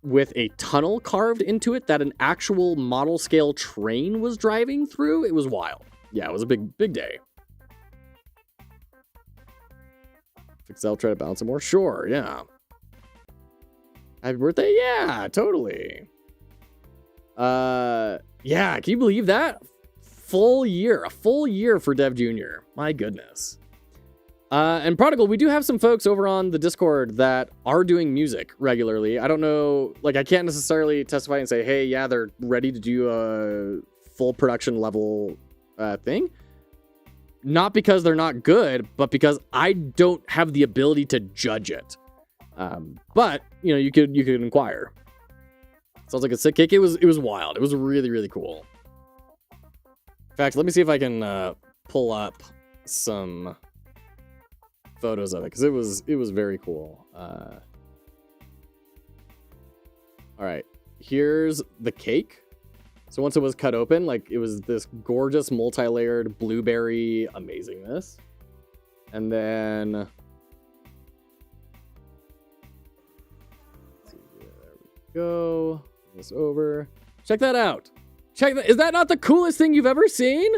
with a tunnel carved into it that an actual model scale train was driving through. It was wild. Yeah, it was a big day. Fixel, try to balance it more. Sure, yeah. Happy birthday? Yeah, totally. Yeah, can you believe that? A full year for Dev Jr. My goodness. And Prodigal, we do have some folks over on the Discord that are doing music regularly. I don't know, like I can't necessarily testify and say, hey, yeah, they're ready to do a full production level thing. Not because they're not good, but because I don't have the ability to judge it. But you know, you could inquire. Sounds like a sick kick. It was wild. It was really cool. In fact, let me see if I can pull up some photos of it because it was very cool. All right, here's the cake. So once it was cut open, like it was this gorgeous multi-layered blueberry amazingness. And then let's see here, there we go. Bring this over. Check that out. Check that. Is that not the coolest thing you've ever seen?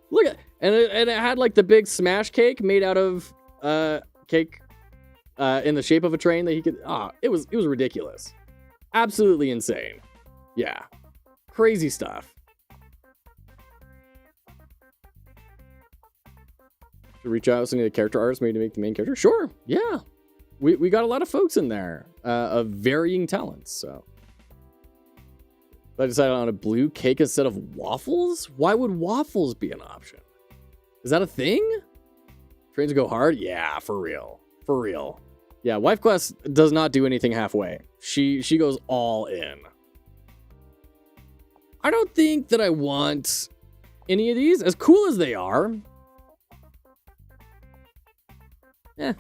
Look at and it had like the big smash cake made out of cake in the shape of a train that he could it was ridiculous. Absolutely insane. Yeah. Crazy stuff. Should reach out to the character artist maybe to make the main character? Sure. Yeah. We got a lot of folks in there of varying talents, so. But I decided on a blue cake instead of waffles? Why would waffles be an option? Is that a thing? Trains go hard? Yeah, for real. For real. Yeah, Wife Quest does not do anything halfway. She goes all in. I don't think that I want any of these, as cool as they are. Eh.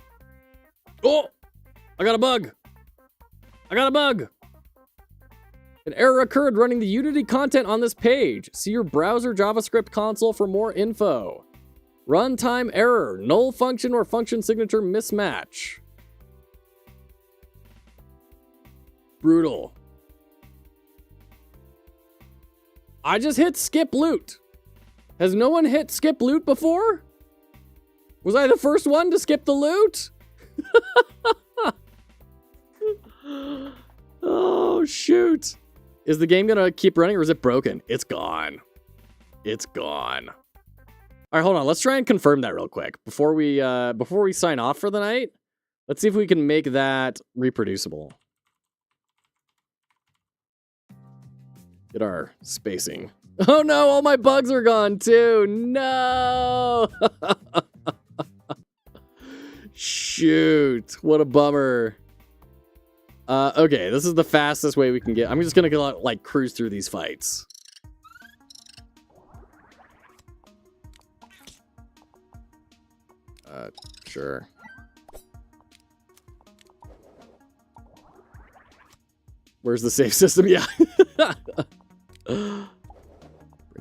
Oh! I got a bug! An error occurred running the Unity content on this page. See your browser JavaScript console for more info. Runtime error. Null function or function signature mismatch. Brutal. I just hit skip loot. Has no one hit skip loot before? Was I the first one to skip the loot? Oh, shoot. Is the game gonna keep running or is it broken? It's gone. It's gone. All right, hold on. Let's try and confirm that real quick before we sign off for the night. Let's see if we can make that reproducible. Get our spacing. Oh no, all my bugs are gone too. No. Shoot, what a bummer. Okay, this is the fastest way we can get. I'm just gonna go like cruise through these fights. Sure. Where's the save system? Yeah. Bring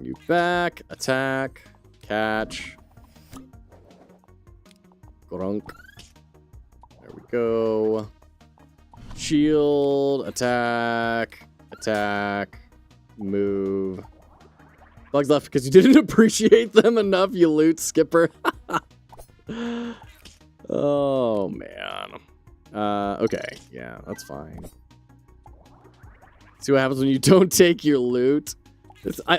you back. Attack. Catch. Grunk. There we go. Shield. Attack. Attack. Move. Bugs left because you didn't appreciate them enough, you loot skipper. Oh, man. Okay. Yeah, that's fine. See what happens when you don't take your loot.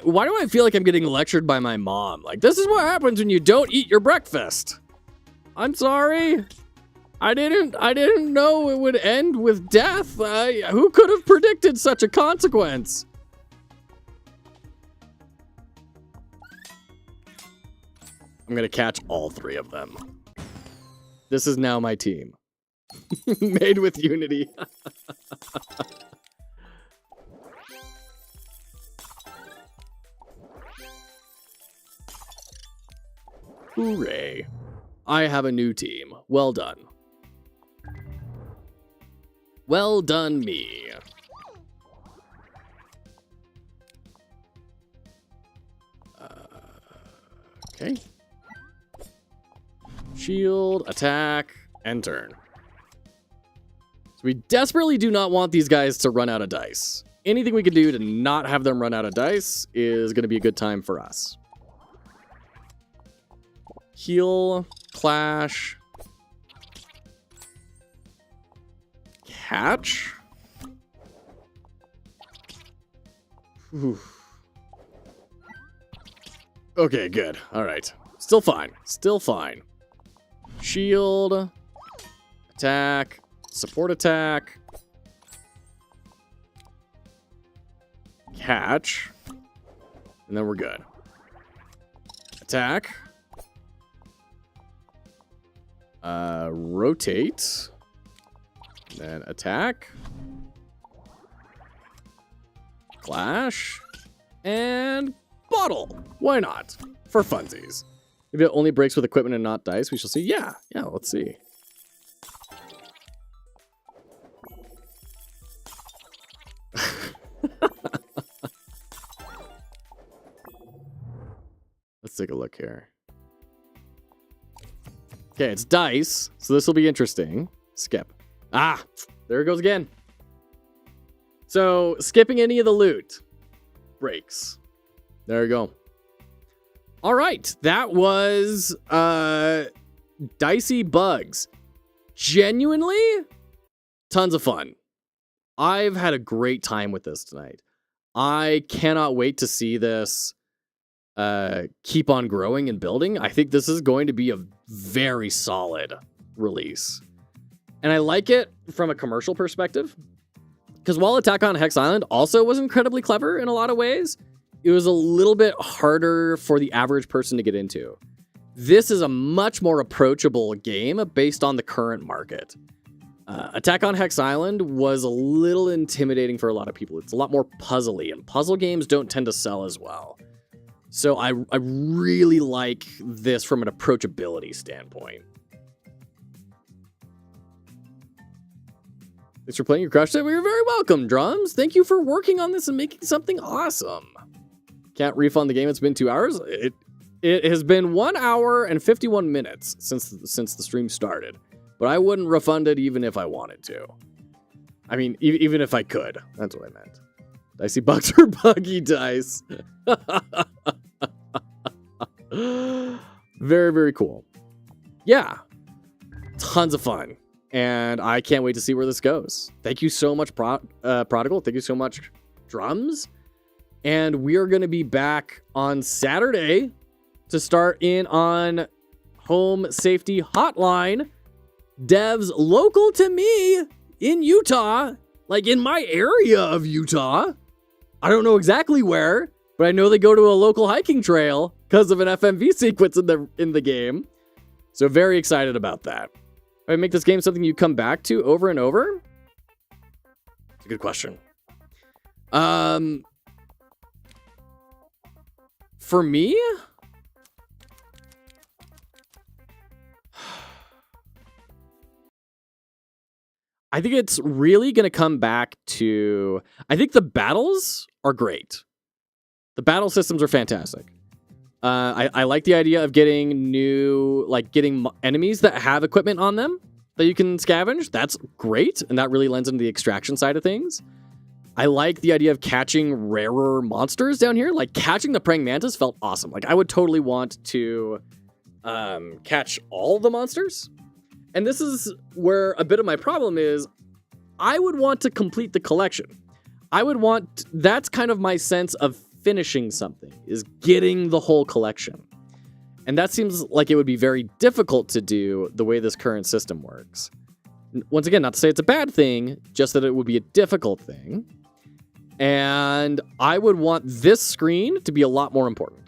Why do I feel like I'm getting lectured by my mom? Like, this is what happens when you don't eat your breakfast. I'm sorry. I didn't know it would end with death. Who could have predicted such a consequence? I'm gonna catch all three of them. This is now my team. Made with Unity. Hooray. I have a new team. Well done. Well done, me. Okay. Shield, attack, and turn. So we desperately do not want these guys to run out of dice. Anything we can do to not have them run out of dice is going to be a good time for us. Heal, clash, catch. Whew. Okay, good. All right. Still fine. Still fine. Shield, attack, support attack, catch, and then we're good. Attack, rotate, then attack, clash, and bottle. Why not? For funsies. If it only breaks with equipment and not dice, we shall see. Yeah, let's see. Let's take a look here. Okay, it's dice, so this will be interesting. Skip. Ah, there it goes again. So, skipping any of the loot breaks. There you go. All right, that was Dicey Bugs. Genuinely, tons of fun. I've had a great time with this tonight. I cannot wait to see this keep on growing and building. I think this is going to be a very solid release. And I like it from a commercial perspective. Because while Attack on Hex Island also was incredibly clever in a lot of ways, it was a little bit harder for the average person to get into. This is a much more approachable game based on the current market. Attack on Hex Island was a little intimidating for a lot of people. It's a lot more puzzly, and puzzle games don't tend to sell as well. So I really like this from an approachability standpoint. Thanks for playing your crush set. Well, you're very welcome, Drums. Thank you for working on this and making something awesome. Can't refund the game. It's been 2 hours. It has been 1 hour and 51 minutes since the stream started. But I wouldn't refund it even if I wanted to. I mean, even if I could. That's what I meant. Dicey Bugs or Buggy Dice. Very, very cool. Yeah. Tons of fun. And I can't wait to see where this goes. Thank you so much, Prodigal. Thank you so much, Drums. And we are going to be back on Saturday to start in on Home Safety Hotline. Devs local to me in Utah, like in my area of Utah. I don't know exactly where, but I know they go to a local hiking trail because of an FMV sequence in the game. So very excited about that. I make this game something you come back to over and over? It's a good question. For me, I think it's really going to come back to... I think the battles are great. The battle systems are fantastic. I like the idea of getting getting enemies that have equipment on them that you can scavenge. That's great, and that really lends into the extraction side of things. I like the idea of catching rarer monsters down here. Like, catching the praying mantis felt awesome. Like, I would totally want to catch all the monsters. And this is where a bit of my problem is. I would want to complete the collection. That's kind of my sense of finishing something, is getting the whole collection. And that seems like it would be very difficult to do the way this current system works. Once again, not to say it's a bad thing, just that it would be a difficult thing. And I would want this screen to be a lot more important.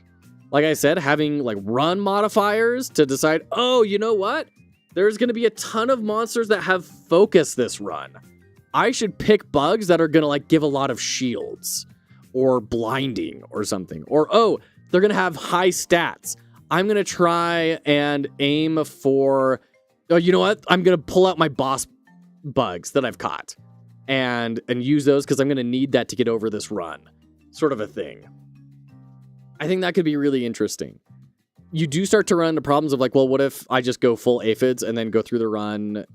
Like I said, having like run modifiers to decide, oh, you know what? There's going to be a ton of monsters that have focus this run. I should pick bugs that are going to like give a lot of shields or blinding or something. Or, oh, they're going to have high stats. I'm going to try and aim for, oh, you know what? I'm going to pull out my boss bugs that I've caught and use those because I'm going to need that to get over this run. Sort of a thing. I think that could be really interesting. you do start to run into problems of like, well, what if I just go full aphids and then go through the run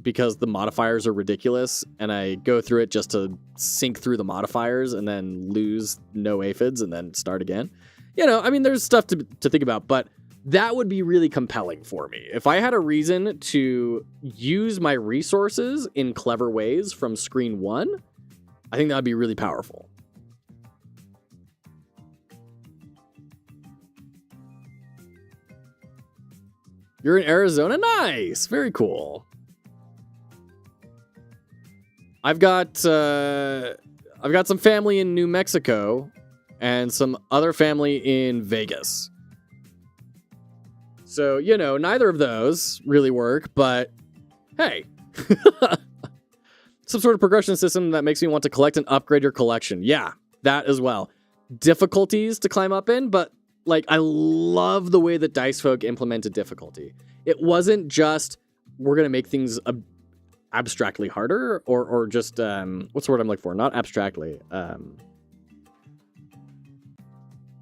because the modifiers are ridiculous, and I go through it just to sink through the modifiers and then lose no aphids and then start again. You know, I mean, there's stuff to think about, but that would be really compelling for me. If I had a reason to use my resources in clever ways from screen 1, I think that would be really powerful. You're in Arizona? Nice. Very cool. I've got some family in New Mexico and some other family in Vegas. So, you know, neither of those really work, but hey. Some sort of progression system that makes me want to collect and upgrade your collection. Yeah, that as well. Difficulties to climb up in, but like, I love the way that Dice Folk implemented difficulty. It wasn't just, we're going to make things abstractly harder, or just, what's the word I'm looking for? Not abstractly. On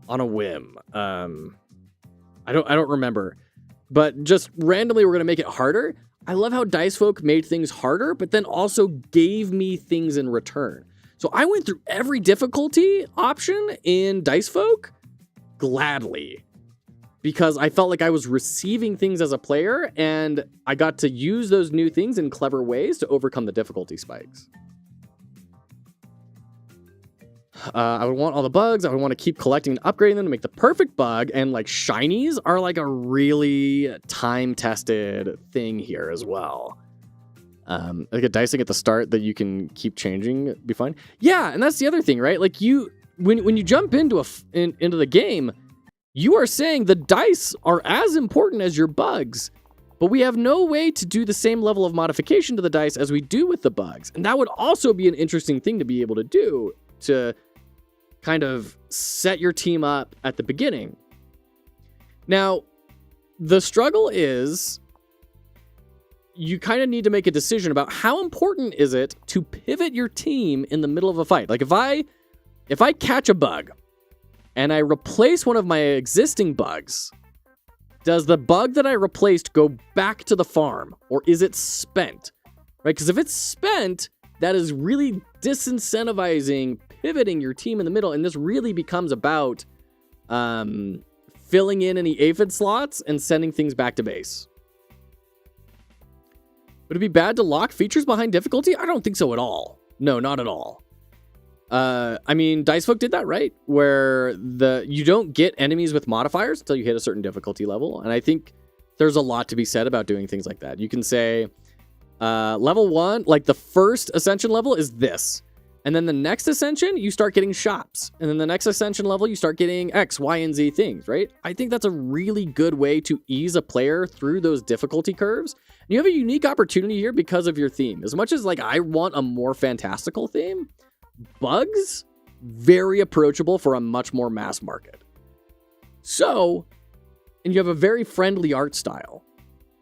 a whim. I don't remember. But just randomly, we're going to make it harder. I love how Dice Folk made things harder, but then also gave me things in return. So I went through every difficulty option in Dice Folk gladly, because I felt like I was receiving things as a player, and I got to use those new things in clever ways to overcome the difficulty spikes. I would want all the bugs. I would want to keep collecting and upgrading them to make the perfect bug, and like shinies are like a really time-tested thing here as well. Like a dicing at the start that you can keep changing, be fine. Yeah, and that's the other thing, right? Like when you jump into the game, you are saying the dice are as important as your bugs, but we have no way to do the same level of modification to the dice as we do with the bugs. And that would also be an interesting thing to be able to do, to kind of set your team up at the beginning. Now, the struggle is you kind of need to make a decision about how important is it to pivot your team in the middle of a fight. Like if I catch a bug and I replace one of my existing bugs, does the bug that I replaced go back to the farm, or is it spent? Right? Because if it's spent, that is really disincentivizing pivoting your team in the middle, and this really becomes about filling in any aphid slots and sending things back to base. Would it be bad to lock features behind difficulty? I don't think so at all. No, not at all. I mean, Dice Folk did that, right? Where you don't get enemies with modifiers until you hit a certain difficulty level. And I think there's a lot to be said about doing things like that. You can say, level 1, like the first ascension level is this. And then the next ascension, you start getting shops. And then the next ascension level, you start getting X, Y, and Z things, right? I think that's a really good way to ease a player through those difficulty curves. And you have a unique opportunity here because of your theme. As much as like I want a more fantastical theme, bugs, very approachable for a much more mass market. So, and you have a very friendly art style.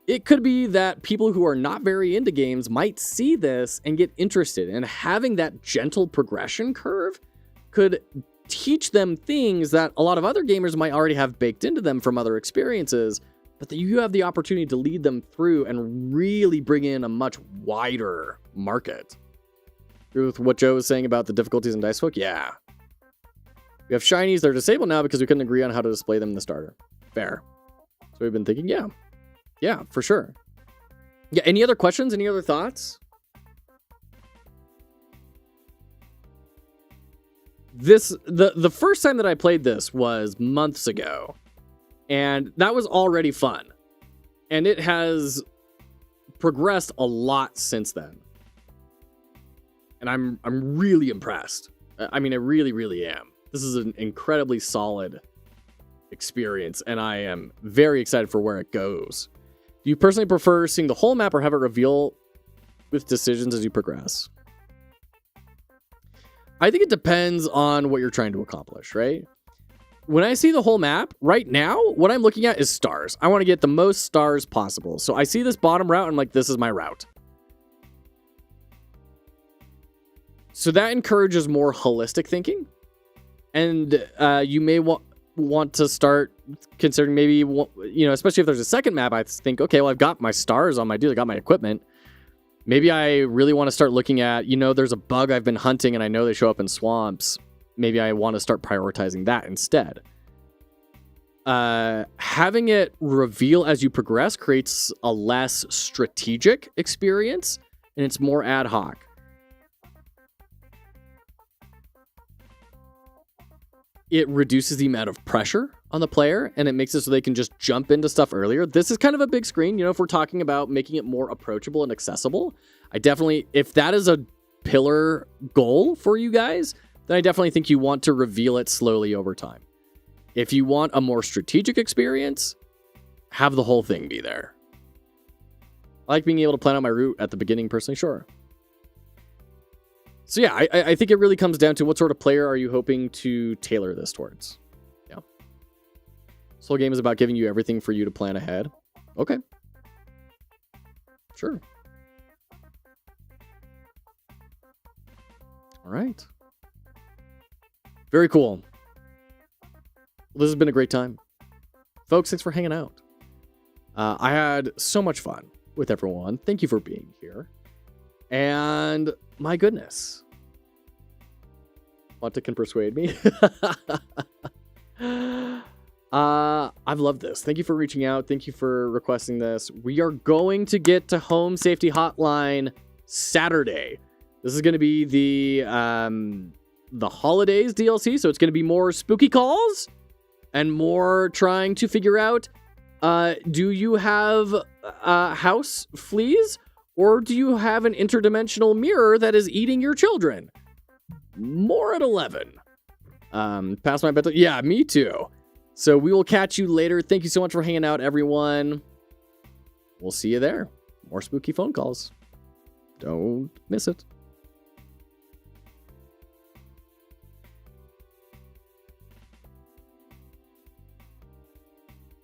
It could be that people who are not very into games might see this and get interested, and having that gentle progression curve could teach them things that a lot of other gamers might already have baked into them from other experiences, but that you have the opportunity to lead them through and really bring in a much wider market. With what Joe was saying about the difficulties in Dice Folk, yeah. We have shinies, they're disabled now because we couldn't agree on how to display them in the starter. Fair. So we've been thinking, yeah. Yeah, for sure. Yeah, any other questions? Any other thoughts? The first time that I played this was months ago, and that was already fun. And it has progressed a lot since then. And I'm really impressed. I mean, I really, really am. This is an incredibly solid experience, and I am very excited for where it goes. Do you personally prefer seeing the whole map or have it reveal with decisions as you progress? I think it depends on what you're trying to accomplish, right? When I see the whole map, right now, what I'm looking at is stars. I want to get the most stars possible. So I see this bottom route, and I'm like, this is my route. So that encourages more holistic thinking. And you may want... want to start considering maybe, you know, especially if there's a second map, I think, okay, well, I've got my stars on my dude, I got my equipment. Maybe I really want to start looking at, you know, there's a bug I've been hunting and I know they show up in swamps. Maybe I want to start prioritizing that instead. Having it reveal as you progress creates a less strategic experience, and it's more ad hoc. It reduces the amount of pressure on the player, and it makes it so they can just jump into stuff earlier. This is kind of a big screen, you know, if we're talking about making it more approachable and accessible. I definitely, if that is a pillar goal for you guys, then I definitely think you want to reveal it slowly over time. If you want a more strategic experience, have the whole thing be there. I like being able to plan out my route at the beginning personally, sure. So yeah, I think it really comes down to what sort of player are you hoping to tailor this towards. Yeah. This whole game is about giving you everything for you to plan ahead. Okay. Sure. All right. Very cool. Well, this has been a great time. Folks, thanks for hanging out. I had so much fun with everyone. Thank you for being here. And my goodness. Wanta can persuade me. I've loved this. Thank you for reaching out. Thank you for requesting this. We are going to get to Home Safety Hotline Saturday. This is going to be the holidays DLC, so it's going to be more spooky calls and more trying to figure out, do you have house fleas, or do you have an interdimensional mirror that is eating your children? More at 11. Past my bedtime. Yeah, me too. So we will catch you later. Thank you so much for hanging out, everyone. We'll see you there. More spooky phone calls. Don't miss it.